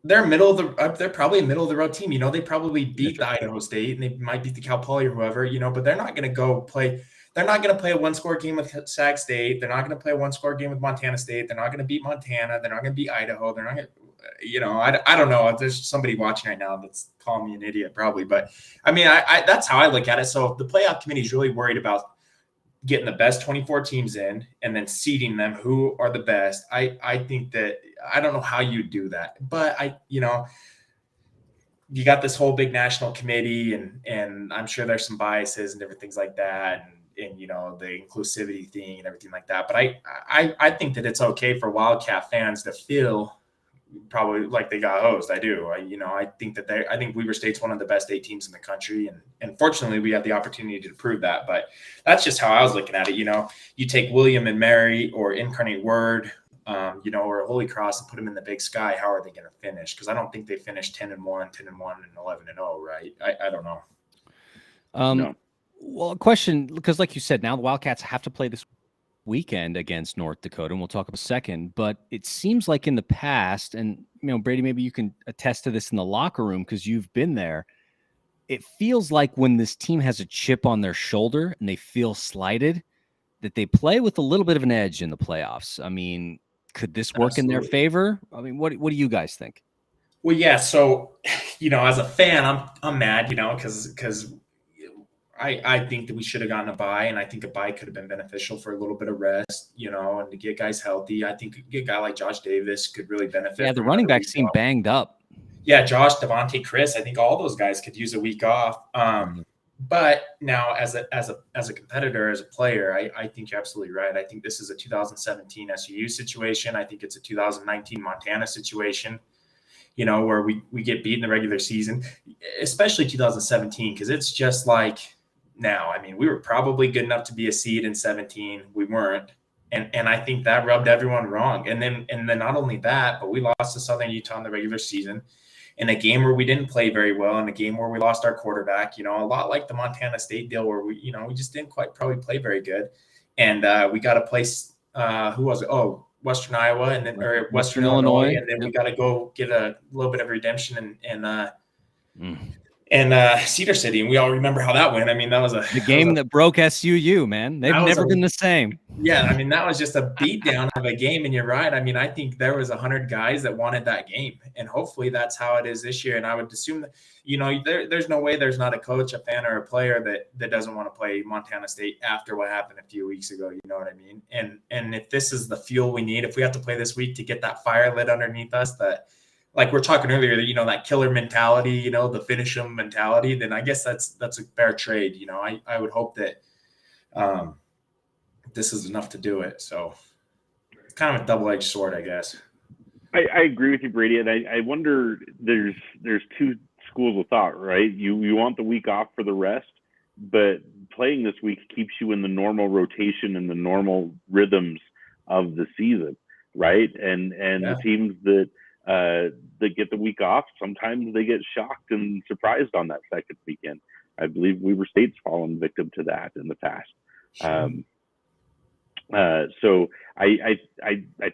They're they're probably a middle of the road team. They probably beat the Idaho State, and they might beat the Cal Poly or whoever. But they're not going to go play. They're not going to play a 1-score game with Sac State. They're not going to play a 1-score game with Montana State. They're not going to beat Montana. They're not going to beat Idaho. They're not going to. I don't know. There's somebody watching right now that's calling me an idiot, probably. But I mean, I that's how I look at it. So if the playoff committee is really worried about getting the best 24 teams in and then seeding them who are the best, I think that I don't know how you do that, but you got this whole big national committee and I'm sure there's some biases and different things like that. And the inclusivity thing and everything like that. But I think that it's okay for Wildcat fans to feel probably like they got hosed. I do. I think Weber State's one of the best 8 teams in the country, and fortunately we have the opportunity to prove that. But that's just how I was looking at it. You take William and Mary or Incarnate Word, or Holy Cross and put them in the Big Sky. How are they going to finish? Because I don't think they finished 10-1, 10-1, and 11-0. Right? I don't know. No. Well, a question, because like you said, now the Wildcats have to play this weekend against North Dakota, and we'll talk about a second, but it seems like in the past, and Brady, maybe you can attest to this in the locker room because you've been there, it feels like when this team has a chip on their shoulder and they feel slighted, that they play with a little bit of an edge in the playoffs. I mean, could this work in their favor? I mean, what do you guys think? Well, yeah. So, as a fan, I'm mad, because I think that we should have gotten a bye, and I think a bye could have been beneficial for a little bit of rest, and to get guys healthy. I think a guy like Josh Davis could really benefit. Yeah, the running backs seem banged up. Yeah, Josh, Devontae, Chris. I think all those guys could use a week off. But now, as a competitor, as a player, I think you're absolutely right. I think this is a 2017 SUU situation. I think it's a 2019 Montana situation. Where we get beat in the regular season, especially 2017, because it's just like now. I mean, we were probably good enough to be a seed in 17. We weren't. And I think that rubbed everyone wrong. And then not only that, but we lost to Southern Utah in the regular season in a game where we didn't play very well, in a game where we lost our quarterback, a lot like the Montana State deal where we just didn't quite probably play very good. And we got to place, who was it? Oh, Western Iowa and then or Western Illinois. And then we got to go get a little bit of redemption and Cedar City. And we all remember how that went. I mean, that was the game that broke SUU, man. They've never been the same. Yeah. I mean, that was just a beatdown of a game. And you're right. I mean, I think there was 100 guys that wanted that game, and hopefully that's how it is this year. And I would assume that, there's no way there's not a coach, a fan, or a player that doesn't want to play Montana State after what happened a few weeks ago. You know what I mean? And if this is the fuel we need, if we have to play this week to get that fire lit underneath us, that, like we're talking earlier, that killer mentality, the finish 'em mentality, then I guess that's a fair trade. I would hope that this is enough to do it. So it's kind of a double-edged sword, I guess. I agree with you, Brady. And I wonder, there's two schools of thought, right? You want the week off for the rest, but playing this week keeps you in the normal rotation and the normal rhythms of the season, right? And the teams that get the week off, sometimes they get shocked and surprised on that second weekend. I believe Weber State's fallen victim to that in the past. Sure. So I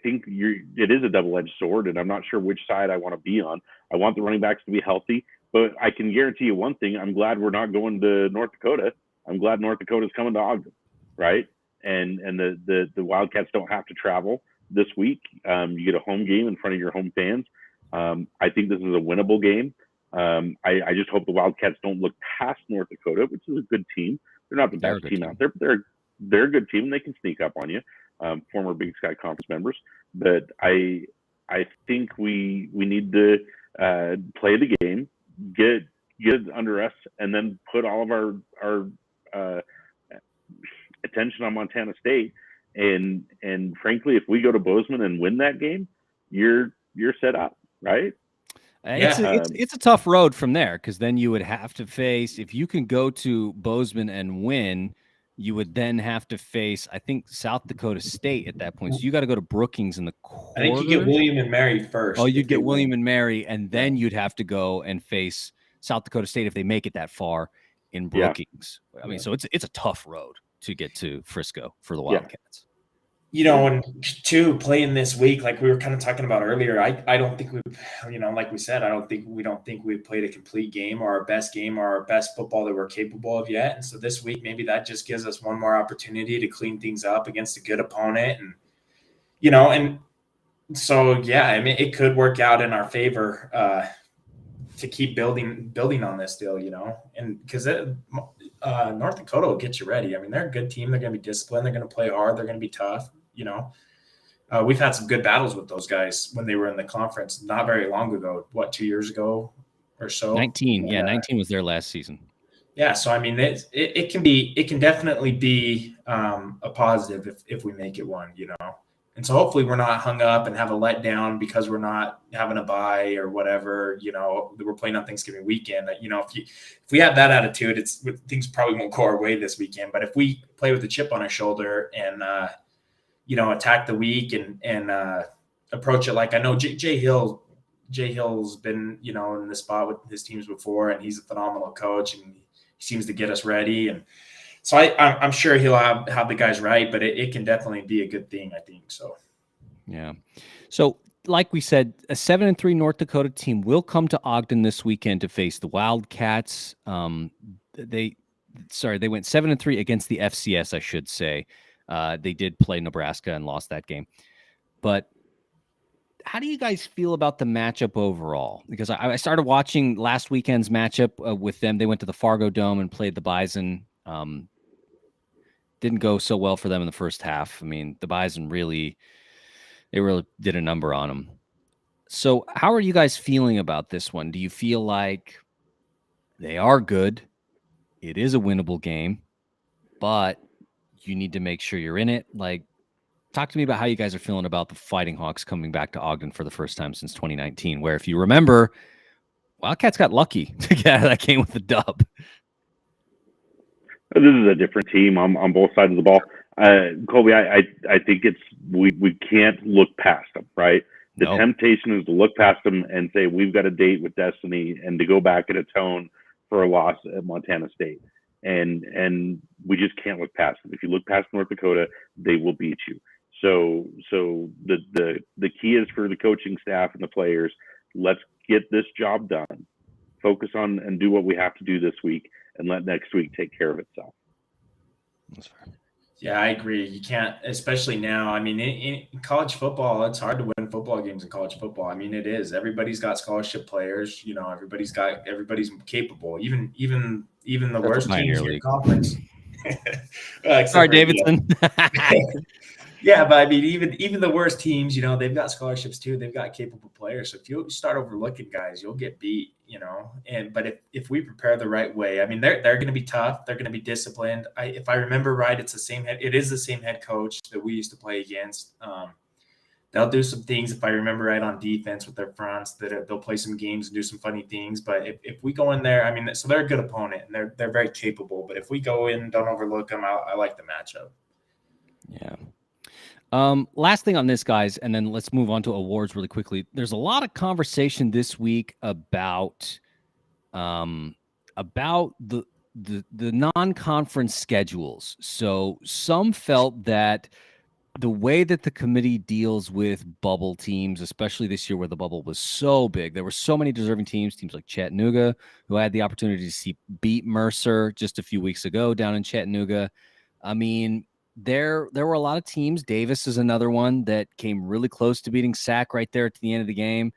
think it is a double-edged sword, and I'm not sure which side I want to be on. I want the running backs to be healthy, but I can guarantee you one thing: I'm glad we're not going to North Dakota. I'm glad North Dakota's coming to Ogden, right? And the Wildcats don't have to travel this week. You get a home game in front of your home fans. I think this is a winnable game. I just hope the Wildcats don't look past North Dakota, which is a good team. They're not the best team out there, but they're a good team, and they can sneak up on you. Former Big Sky Conference members, but I think we need to play the game, get it under us, and then put all of our attention on Montana State. And frankly, if we go to Bozeman and win that game, you're set up, right? It's a tough road from there, because then you would have to face, if you can go to Bozeman and win, you would then have to face, I think, South Dakota State at that point. So you got to go to Brookings in the quarter. I think you get William and Mary first. Oh, you'd get William and Mary, and then you'd have to go and face South Dakota State if they make it that far in Brookings. Yeah. I mean, so it's a tough road to get to Frisco for the Wildcats. And to playing this week, like we were kind of talking about earlier, I don't think like we said, we don't think we've played a complete game or our best game or our best football that we're capable of yet. And so this week, maybe that just gives us one more opportunity to clean things up against a good opponent. And, so, I mean, it could work out in our favor to keep building on this deal, and because North Dakota will get you ready. I mean, they're a good team. They're going to be disciplined. They're going to play hard. They're going to be tough. We've had some good battles with those guys when they were in the conference not very long ago. 2 years ago or so? 19. Yeah, 19 was their last season. Yeah, so I mean, it can definitely be a positive if we make it one, And so hopefully we're not hung up and have a letdown because we're not having a bye or whatever, we're playing on Thanksgiving weekend. If we have that attitude, things probably won't go our way this weekend. But if we play with a chip on our shoulder and, attack the week and approach it like, I know Jay Hill's been, in this spot with his teams before, and he's a phenomenal coach and he seems to get us ready. And so I'm sure he'll have the guys right, but it can definitely be a good thing, I think. So, yeah. So like we said, a 7-3 North Dakota team will come to Ogden this weekend to face the Wildcats. They went 7-3 against the FCS, I should say. They did play Nebraska and lost that game. But how do you guys feel about the matchup overall? Because I started watching last weekend's matchup with them. They went to the Fargo Dome and played the Bison. Didn't go so well for them in the first half. I mean, the Bison really did a number on them. So how are you guys feeling about this one? Do you feel like they are good? It is a winnable game, but you need to make sure you're in it. Like, talk to me about how you guys are feeling about the Fighting Hawks coming back to Ogden for the first time since 2019, where, if you remember, Wildcats got lucky to get out of that game with the dub. This is a different team on both sides of the ball. Colby, I think we can't look past them, right? The temptation is to look past them and say, we've got a date with destiny, and to go back and atone for a loss at Montana State. And we just can't look past them. If you look past North Dakota, they will beat you. So the key is for the coaching staff and the players, let's get this job done. Focus on and do what we have to do this week, and let next week take care of itself. That's fair. Yeah, I agree. You can't, especially now. I mean, in college football, it's hard to win football games in college football. I mean, it is. Everybody's got scholarship players. You know, everybody's capable. Even the worst teams in your conference. Sorry, Davidson. Yeah, but I mean, even the worst teams, you know, they've got scholarships too. They've got capable players. So if you start overlooking guys, you'll get beat, you know. But if we prepare the right way, I mean, they're going to be tough. They're going to be disciplined. If I remember right, it is the same head coach that we used to play against. They'll do some things, if I remember right, on defense with their fronts. That they'll play some games and do some funny things. But if we go in there, I mean, so they're a good opponent and they're very capable. But if we go in and don't overlook them, I like the matchup. Yeah. Last thing on this, guys, and then let's move on to awards really quickly. There's a lot of conversation this week about the non-conference schedules. So some felt that the way that the committee deals with bubble teams, especially this year where the bubble was so big, there were so many deserving teams like Chattanooga, who had the opportunity to beat Mercer just a few weeks ago down in Chattanooga. I mean, there were a lot of teams. Davis is another one that came really close to beating Sac right there at the end of the game.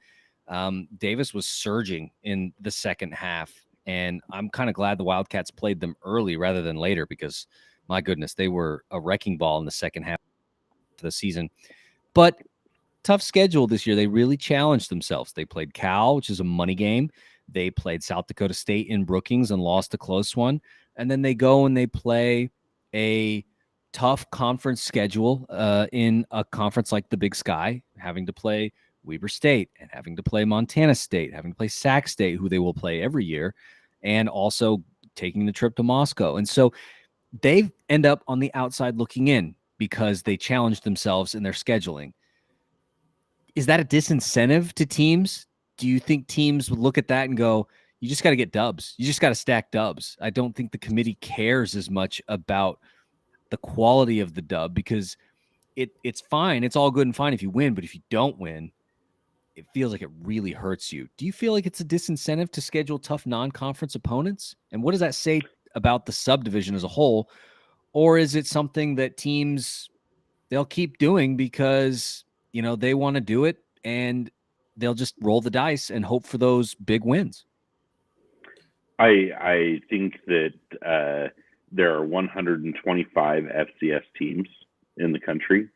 Davis was surging in the second half, and I'm kind of glad the Wildcats played them early rather than later, because, my goodness, they were a wrecking ball in the second half of the season. But tough schedule this year. They really challenged themselves. They played Cal, which is a money game. They played South Dakota State in Brookings and lost a close one. And then they go and they play a tough conference schedule in a conference like the Big Sky, having to play Weber State and having to play Montana State, having to play Sac State, who they will play every year, and also taking the trip to Moscow. And so they end up on the outside looking in because they challenged themselves in their scheduling. Is that a disincentive to teams? Do you think teams would look at that and go, you just got to get dubs. You just got to stack dubs. I don't think the committee cares as much about the quality of the dub, because it's fine. It's all good and fine if you win, but if you don't win, it feels like it really hurts you. Do you feel like it's a disincentive to schedule tough non-conference opponents? And what does that say about the subdivision as a whole? Or is it something that teams, they'll keep doing because, you know, they want to do it and they'll just roll the dice and hope for those big wins? I think that there are 125 FCS teams in the country,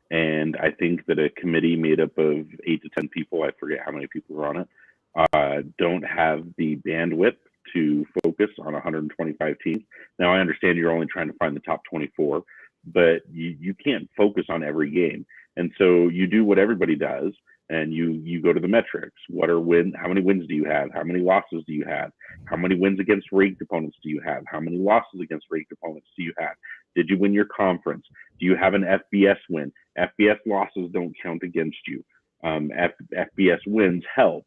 and I think that a committee made up of 8 to 10 people, I forget how many people were on it, don't have the bandwidth to focus on 125 teams. Now, I understand you're only trying to find the top 24, but you can't focus on every game. And so you do what everybody does, and you go to the metrics. How many wins do you have? How many losses do you have? How many wins against ranked opponents do you have? How many losses against ranked opponents do you have? Did you win your conference? Do you have an FBS win? FBS losses don't count against you. FBS wins help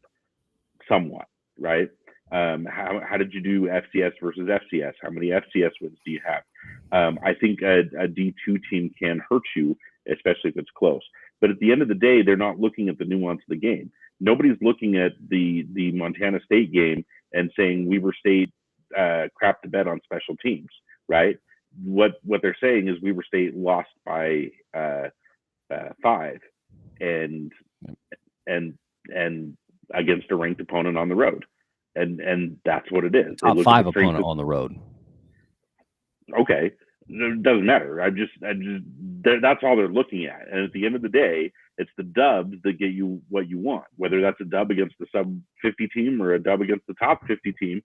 somewhat, right? How did you do FCS versus FCS? How many FCS wins do you have? I think a D2 team can hurt you, especially if it's close. But at the end of the day, they're not looking at the nuance of the game. Nobody's looking at the Montana State game and saying Weber State crapped the bed on special teams, right? What they're saying is Weber State lost by 5 and against a ranked opponent on the road, and that's what it is. Top 5 opponent on the road. Okay, it doesn't matter. That's all they're looking at. And at the end of the day, it's the dubs that get you what you want. Whether that's a dub against the sub 50 team or a dub against the top 50 team,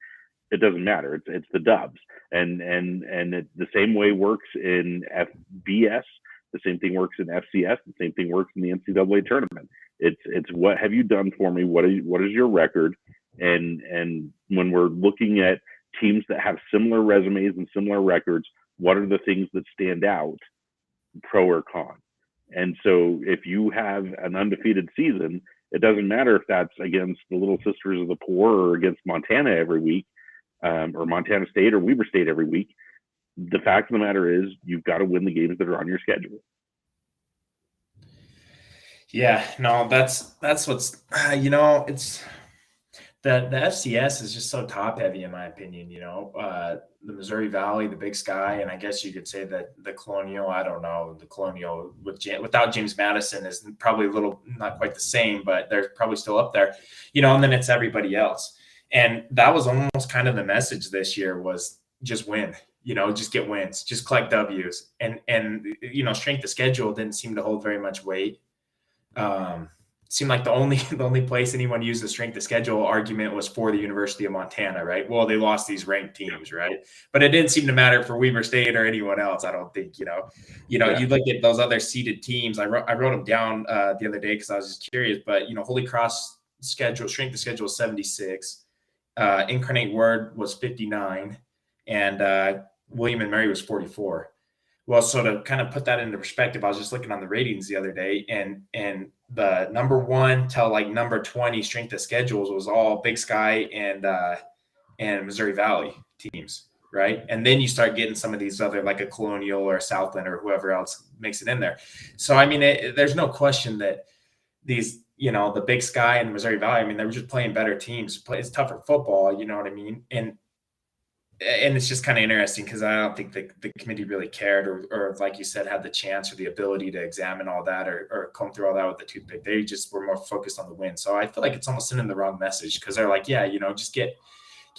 it doesn't matter. It's the dubs. And the same way works in FBS. The same thing works in FCS. The same thing works in the NCAA tournament. It's what have you done for me? What is your record? And when we're looking at teams that have similar resumes and similar records, what are the things that stand out, pro or con? And so if you have an undefeated season, it doesn't matter if that's against the Little Sisters of the Poor or against Montana every week, or Montana State or Weber State every week. The fact of the matter is you've got to win the games that are on your schedule. Yeah, no, that's what's, it's the FCS is just so top heavy in my opinion, the Missouri Valley, the Big Sky, and I guess you could say that the Colonial, I don't know, the Colonial without James Madison is probably a little, not quite the same, but they're probably still up there, and then it's everybody else. And that was almost kind of the message this year was just win, just get wins, just collect W's. And strength of schedule didn't seem to hold very much weight. Seemed like the only place anyone used the strength of schedule argument was for the University of Montana, right? Well, they lost these ranked teams, right? But it didn't seem to matter for Weber State or anyone else. I don't think, Yeah. You look at those other seeded teams. I wrote them down the other day because I was just curious. But Holy Cross schedule, strength of schedule was 76. Incarnate Word was 59, and William and Mary was 44. Well, so to kind of put that into perspective, I was just looking on the ratings the other day, and the number 1 till like number 20 strength of schedules was all Big Sky and Missouri Valley teams, right? And then you start getting some of these other, like a Colonial or a Southland or whoever else makes it in there. So I mean, there's no question that these, the Big Sky and Missouri Valley, I mean, they were just playing better teams. It's tougher football, you know what I mean? And it's just kind of interesting because I don't think the committee really cared or like you said, had the chance or the ability to examine all that or comb through all that with the toothpick. They just were more focused on the win. So I feel like it's almost sending the wrong message because they're like, yeah, just get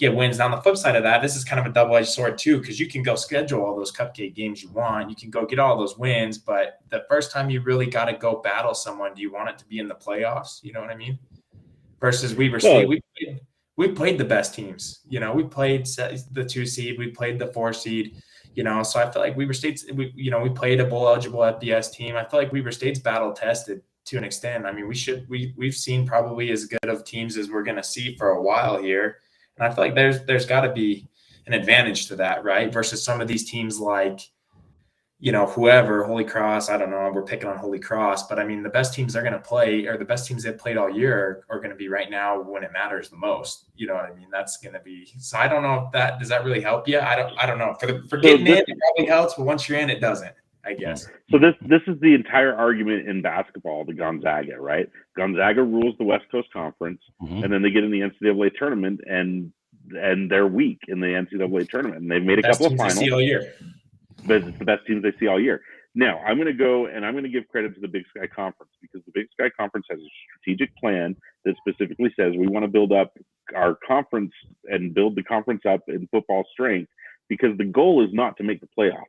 wins. Now, on the flip side of that, this is kind of a double-edged sword too, because you can go schedule all those cupcake games you want. You can go get all those wins, but the first time you really got to go battle someone, do you want it to be in the playoffs? You know what I mean? Versus Weber State, we played the best teams. We played the 2 seed, we played the 4 seed. So I feel like Weber State's, we played a bowl eligible FBS team. I feel like Weber State's battle tested to an extent. I mean, we've seen probably as good of teams as we're going to see for a while here. And I feel like there's got to be an advantage to that, right? Versus some of these teams like, whoever, Holy Cross, I don't know, we're picking on Holy Cross, but I mean, the best teams they're going to play or the best teams they've played all year are going to be right now when it matters the most. You know what I mean? That's going to be, so I don't know if does that really help you? I don't know. For getting in, it probably helps, but once you're in, it doesn't, I guess. So this is the entire argument in basketball, the Gonzaga, right? Gonzaga rules the West Coast Conference, and then they get in the NCAA tournament and they're weak in the NCAA tournament. And they've made a couple of finals. All year. But it's the best teams they see all year. Now, I'm going to go and I'm going to give credit to the Big Sky Conference because the Big Sky Conference has a strategic plan that specifically says we want to build up our conference and build the conference up in football strength because the goal is not to make the playoffs.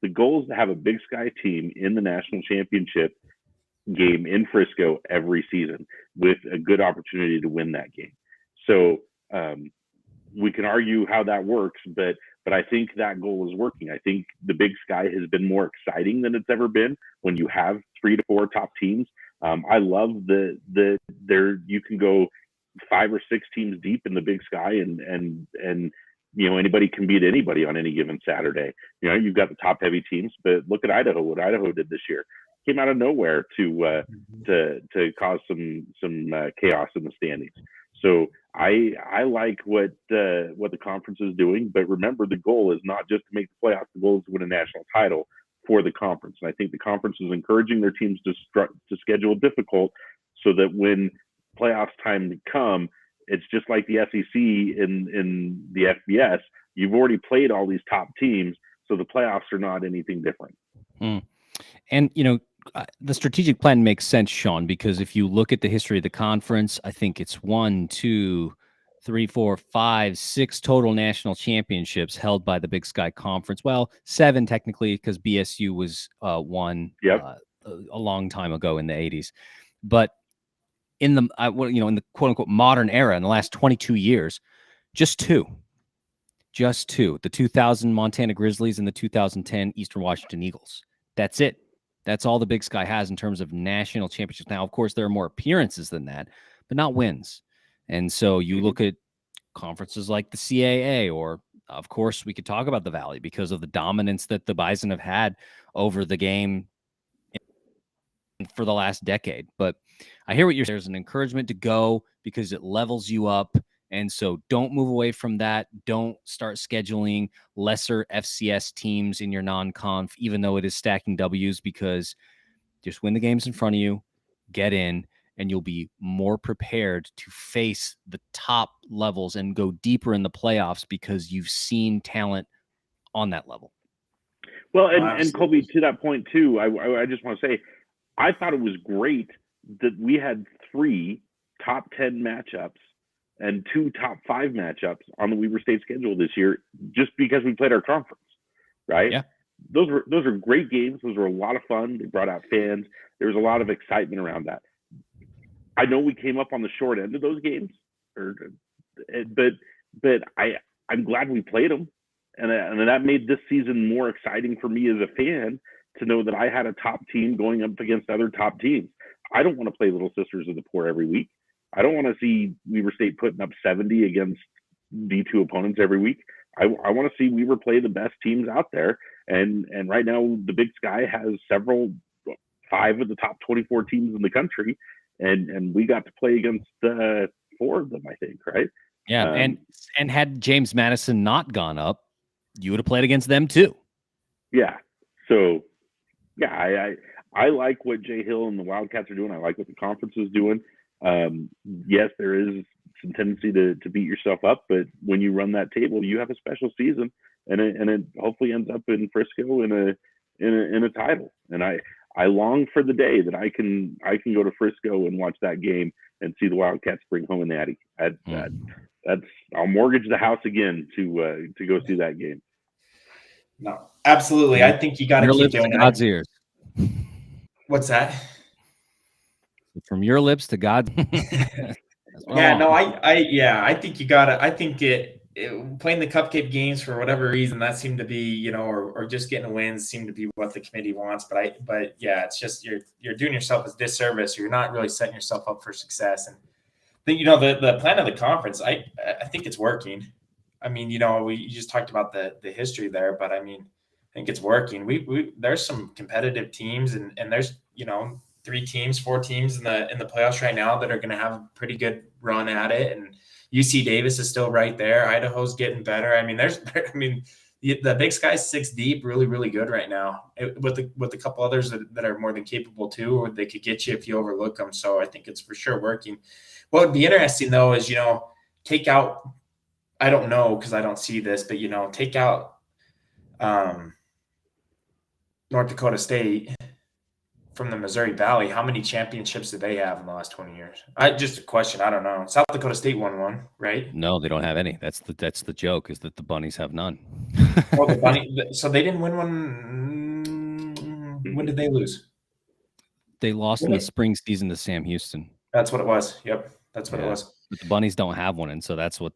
The goal is to have a Big Sky team in the national championship game in Frisco every season with a good opportunity to win that game. So we can argue how that works, but I think that goal is working. I think the Big Sky has been more exciting than it's ever been when you have 3 to 4 top teams. I love you can go 5 or 6 teams deep in the Big Sky and anybody can beat anybody on any given Saturday. You've got the top heavy teams, but look at Idaho, what Idaho did this year. Came out of nowhere to cause some chaos in the standings. So I like what the conference is doing, but remember the goal is not just to make the playoffs. The goal is to win a national title for the conference. And I think the conference is encouraging their teams to schedule difficult so that when playoffs time come, it's just like the SEC in the FBS. You've already played all these top teams, so the playoffs are not anything different. And, the strategic plan makes sense, Sean, because if you look at the history of the conference, I think it's 1, 2, 3, 4, 5, 6 total national championships held by the Big Sky Conference. Well, 7 technically, because BSU was won a long time ago in the 80s. But in the in the quote unquote modern era, in the last 22 years, just two. The 2000 Montana Grizzlies and the 2010 Eastern Washington Eagles. That's it. That's all the Big Sky has in terms of national championships. Now, of course, there are more appearances than that, but not wins. And so you look at conferences like the CAA, or of course, we could talk about the Valley because of the dominance that the Bison have had over the game for the last decade. But I hear what you're saying. There's an encouragement to go because it levels you up. And so don't move away from that. Don't start scheduling lesser FCS teams in your non-conf, even though it is stacking W's, because just win the games in front of you, get in, and you'll be more prepared to face the top levels and go deeper in the playoffs because you've seen talent on that level. Well, and Colby, to that point too, I just want to say, I thought it was great that we had 3 top 10 matchups and 2 top 5 matchups on the Weber State schedule this year, just because we played our conference, right? Yeah. Those are great games. Those were a lot of fun. They brought out fans. There was a lot of excitement around that. I know we came up on the short end of those games, but I'm glad we played them, and that made this season more exciting for me as a fan to know that I had a top team going up against other top teams. I don't want to play Little Sisters of the Poor every week. I don't want to see Weber State putting up 70 against D2 opponents every week. I want to see Weber play the best teams out there. And right now, the Big Sky has 5 of the top 24 teams in the country, and we got to play against 4 of them, I think, right? Yeah, and had James Madison not gone up, you would have played against them too. Yeah. So, yeah, I like what Jay Hill and the Wildcats are doing. I like what the conference is doing. Yes, there is some tendency to beat yourself up, but when you run that table, you have a special season, and it hopefully ends up in Frisco in a title. And I long for the day that I can go to Frisco and watch that game and see the Wildcats bring home a natty. That's I'll mortgage the house again to go see that game. No, absolutely. I think you got to keep doing God's ears. What's that? From your lips to God. Yeah, no, I think you gotta. I think playing the cupcake games for whatever reason that seemed to be, or just getting wins seemed to be what the committee wants. But yeah, it's just you're doing yourself a disservice. You're not really setting yourself up for success. And the plan of the conference, I think it's working. I mean, you just talked about the history there, but I mean, I think it's working. There's some competitive teams, and there's 3 teams, 4 teams in the playoffs right now that are going to have a pretty good run at it. And UC Davis is still right there. Idaho's getting better. I mean, the Big Sky's 6 deep, really, really good right now, with a couple others that are more than capable too, or they could get you if you overlook them. So I think it's for sure working. What would be interesting though is, take out, I don't know, because I don't see this, but take out North Dakota State from the Missouri Valley. How many championships did they have in the last 20 years? Just a question. I don't know. South Dakota State won one, right? No, they don't have any. That's the joke, is that the Bunnies have none. So they didn't win one. When did they lose? They lost in the spring season to Sam Houston. That's what it was. Yep, that's what it was. But the Bunnies don't have one, and so that's what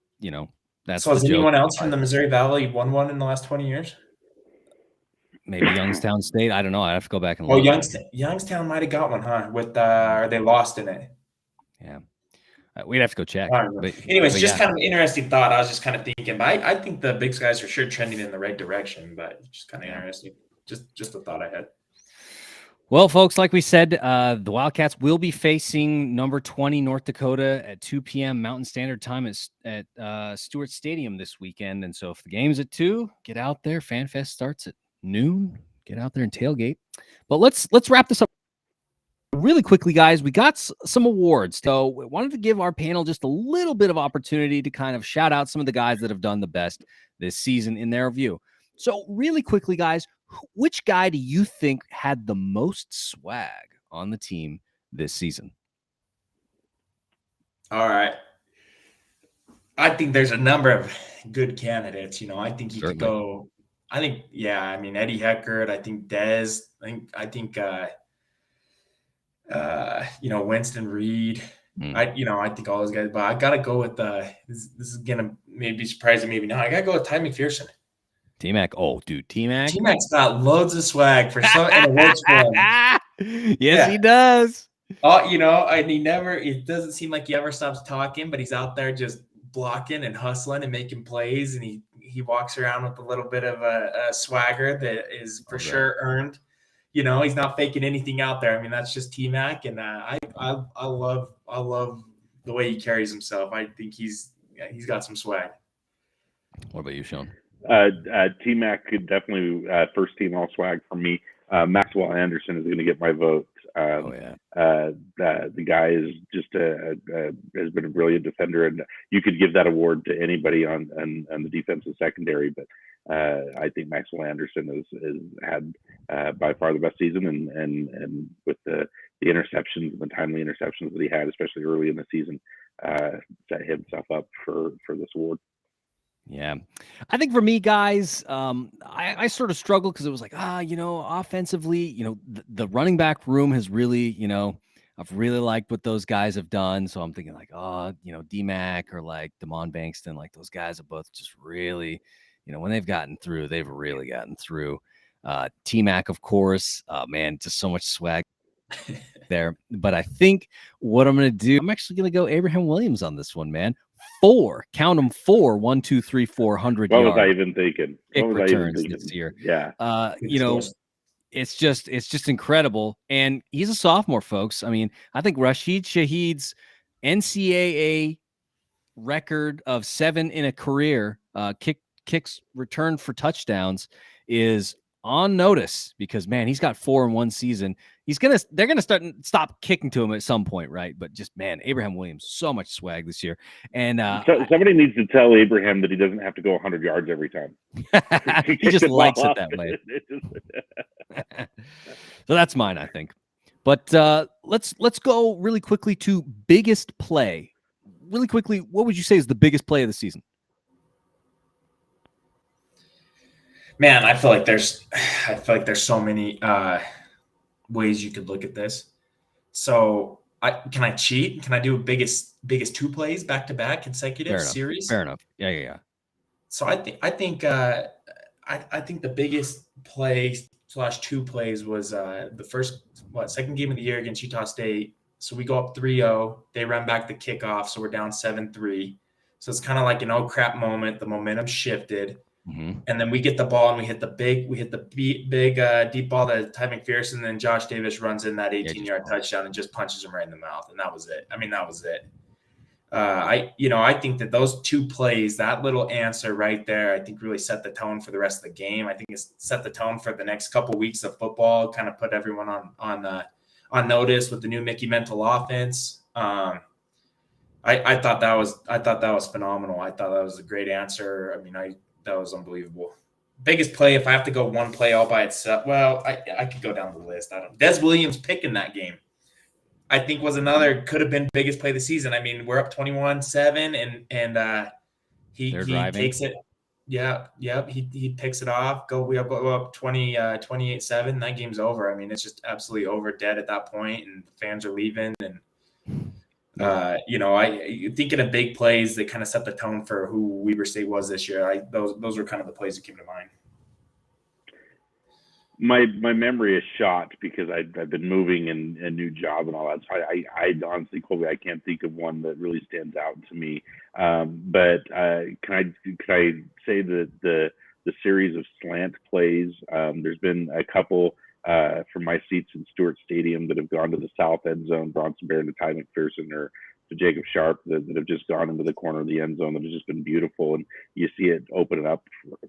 that's. So has anyone else from the Missouri Valley won one in the last 20 years? Maybe Youngstown State. I don't know. I have to go back and look. Youngstown might have got one, huh? Or they lost in it. Yeah, we'd have to go check. But just kind of an interesting thought. I was just kind of thinking, but I think the Big Skies are sure trending in the right direction. But just kind of interesting. Just a thought I had. Well, folks, like we said, the Wildcats will be facing number 20 North Dakota at 2 p.m. Mountain Standard Time at Stewart Stadium this weekend. And so if the game's at 2, get out there. FanFest starts at noon. get out there and tailgate. But let's wrap this up really quickly, guys. We got some awards. So we wanted to give our panel just a little bit of opportunity to kind of shout out some of the guys that have done the best this season in their view. So really quickly, guys, which guy do you think had the most swag on the team this season? All right. I think there's a number of good candidates. I think you could go. I think, I mean, Eddie Heckard. I think Dez. I think Winston Reed. I think all those guys. But I gotta go with this is gonna maybe be surprising, maybe not. I gotta go with Ty McPherson. T-Mac. Oh, dude, T-Mac. T-Mac's got loads of swag for some, and it works for him. Yes, he does. Oh, and it doesn't seem like he ever stops talking, but he's out there just blocking and hustling and making plays, and he walks around with a little bit of a swagger that is for sure earned. He's not faking anything out there. I mean, that's just T-Mac, and I love the way he carries himself. I think he's got some swag. What about you, Sean? T-Mac could definitely first team all swag for me. Maxwell Anderson is going to get my vote. The guy is just has been a brilliant defender, and you could give that award to anybody on the defensive secondary. But I think Maxwell Anderson has had by far the best season, and with the interceptions and the timely interceptions that he had, especially early in the season, set himself up for this award. Yeah. I think for me, guys, I sort of struggled because it was like, offensively, the running back room has really, I've really liked what those guys have done. So I'm thinking like, D-Mac or like Damon Bankston, like those guys have both just really, when they've gotten through, they've really gotten through. T-Mac, of course, man, just so much swag there. But I think what I'm going to do, I'm actually going to go Abraham Williams on this one, man. 4, count them 4, 1, 2, 3, 400 what yards. was I even thinking? Kick returns this year. Yeah. It's just incredible. And he's a sophomore, folks. I mean, I think Rashid Shaheed's NCAA record of 7 in a career kicks returned for touchdowns is on notice because, man, he's got 4 in one season. They're gonna stop kicking to him at some point, right? But just, man, Abraham Williams, so much swag this year. And somebody needs to tell Abraham that he doesn't have to go 100 yards every time. He just likes it that way. So that's mine, I think. But let's go really quickly to biggest play. Really quickly, what would you say is the biggest play of the season? Man, I feel like there's so many ways you could look at this. So can I cheat? Can I do biggest 2 plays back to back consecutive series? Fair enough. Yeah. So I think the biggest play / 2 plays was the second game of the year against Utah State. So we go up 3-0. They run back the kickoff, so we're down 7-3. So it's kind of like an oh crap moment. The momentum shifted. Mm-hmm. And then we get the ball and we hit the big deep ball to Ty McPherson, and then Josh Davis runs in that 18-yard touchdown and just punches him right in the mouth, and that was it. I mean, that was it. I think that those 2 plays, that little answer right there, I think really set the tone for the rest of the game. I think it's set the tone for the next couple weeks of football. Kind of put everyone on notice with the new Mickey Mental offense. I thought that was phenomenal. I thought that was a great answer. I mean, that was unbelievable. Biggest play, if I have to go one play all by itself, well, I could go down the list. Des Williams picking that game, I think, could have been biggest play of the season. I mean, we're up 21-7, and he takes it. Yeah, he picks it off. We go up 28-7. That game's over. I mean, it's just absolutely over, dead at that point, and fans are leaving, and I thinking of big plays that kind of set the tone for who Weber State was this year. Those were kind of the plays that came to mind. My memory is shot because I've been moving and a new job and all that. So I honestly, Colby, I can't think of one that really stands out to me. But can I say that the series of slant plays? There's been a couple from my seats in Stewart Stadium that have gone to the south end zone, Bronson Bear to Ty McPherson or to Jacob Sharp that have just gone into the corner of the end zone that has just been beautiful, and you see it open it up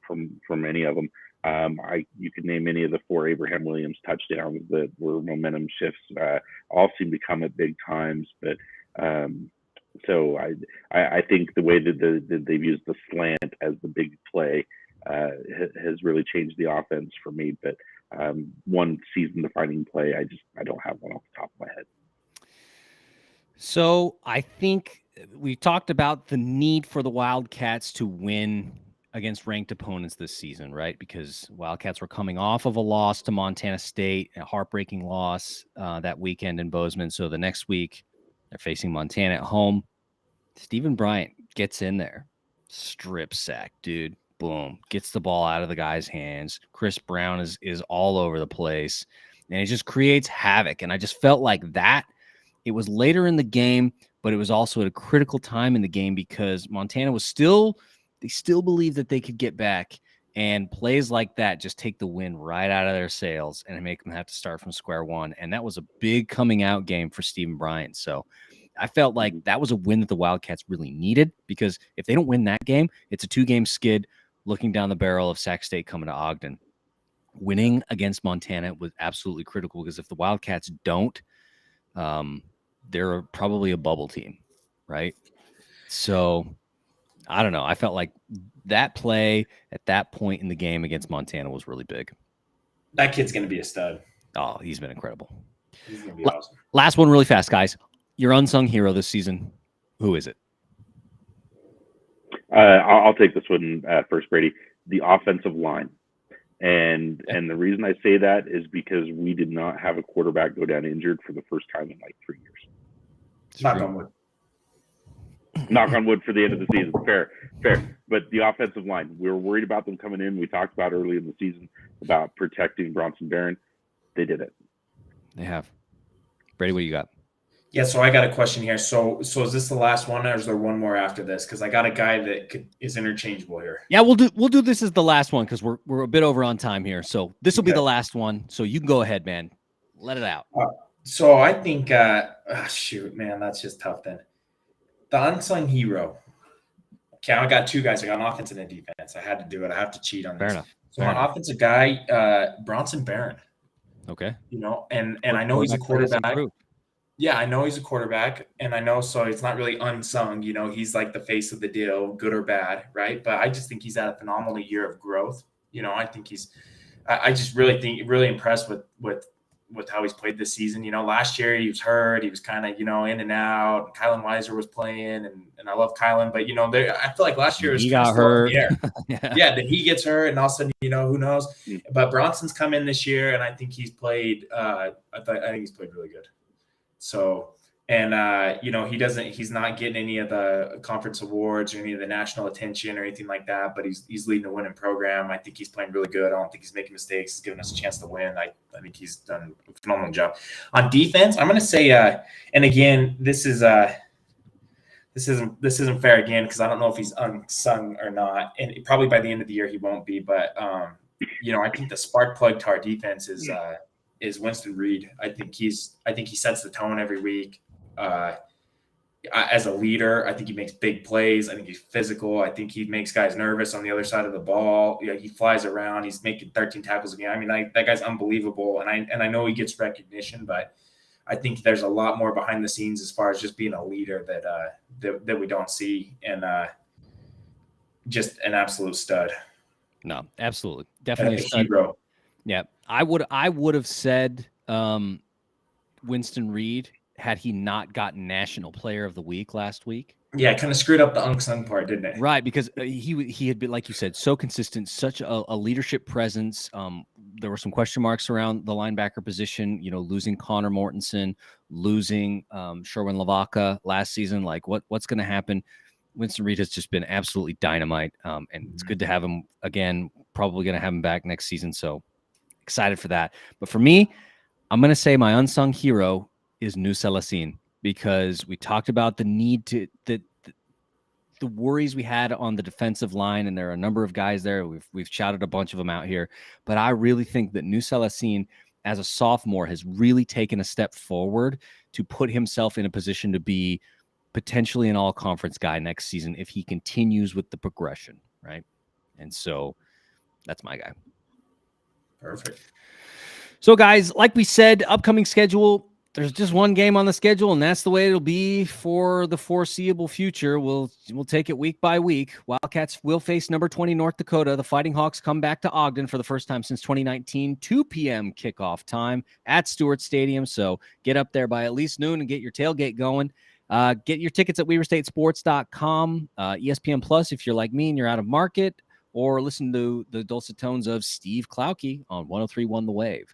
from any of them. You could name any of the 4 Abraham Williams touchdowns that were momentum shifts. All seem to come at big times, but so I think the way that they've used the slant as the big play has really changed the offense for me. But one season-defining play, I don't have one off the top of my head. So I think we talked about the need for the Wildcats to win against ranked opponents this season, right? Because Wildcats were coming off of a loss to Montana State, a heartbreaking loss that weekend in Bozeman. So the next week they're facing Montana at home. Stephen Bryant gets in there, strip sack, dude. Boom, gets the ball out of the guy's hands. Chris Brown is all over the place, and it just creates havoc. And I just felt like that. It was later in the game, but it was also at a critical time in the game because Montana was still believed that they could get back, and plays like that just take the wind right out of their sails and make them have to start from square one. And that was a big coming out game for Stephen Bryant. So I felt like that was a win that the Wildcats really needed, because if they don't win that game, it's a 2-game skid looking down the barrel of Sac State coming to Ogden. Winning against Montana was absolutely critical, because if the Wildcats don't, they're probably a bubble team, right? So I don't know. I felt like that play at that point in the game against Montana was really big. That kid's going to be a stud. Oh, he's been incredible. He's going to be awesome. Last one really fast, guys. Your unsung hero this season, who is it? I'll take this one first, Brady. The offensive line. And the reason I say that is because we did not have a quarterback go down injured for the first time in like 3 years. Knock on wood. Knock on wood for the end of the season. Fair. But the offensive line, we were worried about them coming in. We talked about early in the season about protecting Bronson Barron. They did it. They have. Brady, what do you got? Yeah, so I got a question here. So is this the last one, or is there one more after this? Because I got a guy that is interchangeable here. Yeah, we'll do this as the last one, because we're a bit over on time here. So this will be the last one. So you can go ahead, man. Let it out. So I think, shoot, man, that's just tough then. The unsung hero. Okay, I got 2 guys. I got an offense and a defense. I had to do it. I have to cheat on this. Fair enough. So my offensive guy, Bronson Barron. Okay. You know, and I know he's a quarterback. Yeah, I know he's a quarterback, and I know, so it's not really unsung. You know, he's like the face of the deal, good or bad, right? But I just think he's had a phenomenal year of growth. You know, I think I just really impressed with how he's played this season. You know, last year he was hurt. He was kind of, you know, in and out. Kylan Weiser was playing, and I love Kylan, but, you know, I feel like last year he got hurt. Yeah, then he gets hurt, and all of a sudden, you know, who knows? But Bronson's come in this year, and I think he's played. I think he's played really good. So, and you know, he's not getting any of the conference awards or any of the national attention or anything like that, but he's leading a winning program. I think he's playing really good. I don't think he's making mistakes. He's giving us a chance to win. I think he's done a phenomenal job. On defense, I'm going to say, and again, this isn't fair again, because I don't know if he's unsung or not, and probably by the end of the year he won't be. But you know, I think the spark plug to our defense is Winston Reed. I think he sets the tone every week. As a leader, I think he makes big plays. I think he's physical. I think he makes guys nervous on the other side of the ball. You know, he flies around. He's making 13 tackles a game. I mean, that guy's unbelievable. And I know he gets recognition, but I think there's a lot more behind the scenes as far as just being a leader that we don't see. And just an absolute stud. No, absolutely, definitely a stud. Hero. Yeah, I would have said Winston Reed had he not gotten National Player of the Week last week. Yeah, it kind of screwed up the unsung part, didn't it? Right, because he had been, like you said, so consistent, such a leadership presence. There were some question marks around the linebacker position. You know, losing Connor Mortensen, losing Sherwin Lavaca last season. Like, what's going to happen? Winston Reed has just been absolutely dynamite, and it's good to have him again. Probably going to have him back next season, so excited for that. But for me, I'm going to say my unsung hero is Nusa Lassine, because we talked about the need to the worries we had on the defensive line, and there are a number of guys there. We've shouted a bunch of them out here, but I really think that Nusa Lassine, as a sophomore, has really taken a step forward to put himself in a position to be potentially an all-conference guy next season if he continues with the progression, right? And so that's my guy. Perfect. So, guys, like we said, upcoming schedule, there's just one game on the schedule, and that's the way it'll be for the foreseeable future. We'll take it week by week. Wildcats will face number 20 North Dakota. The Fighting Hawks come back to Ogden for the first time since 2019, 2 p.m. kickoff time at Stewart Stadium. So get up there by at least noon and get your tailgate going. Get your tickets at weaverstatesports.com, ESPN Plus if you're like me and you're out of market, or listen to the dulcet tones of Steve Klauke on 103.1 The Wave.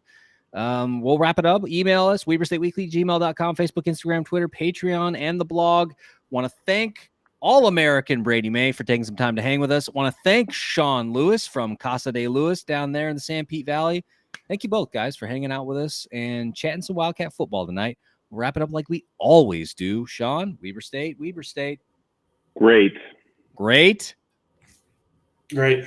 We'll wrap it up. Email us, weaverstateweekly@gmail.com, Facebook, Instagram, Twitter, Patreon, and the blog. Want to thank All-American Brady May for taking some time to hang with us. Want to thank Sean Lewis from Casa de Lewis down there in the San Pete Valley. Thank you both, guys, for hanging out with us and chatting some Wildcat football tonight. We'll wrap it up like we always do. Sean, Weber State. Great. Great.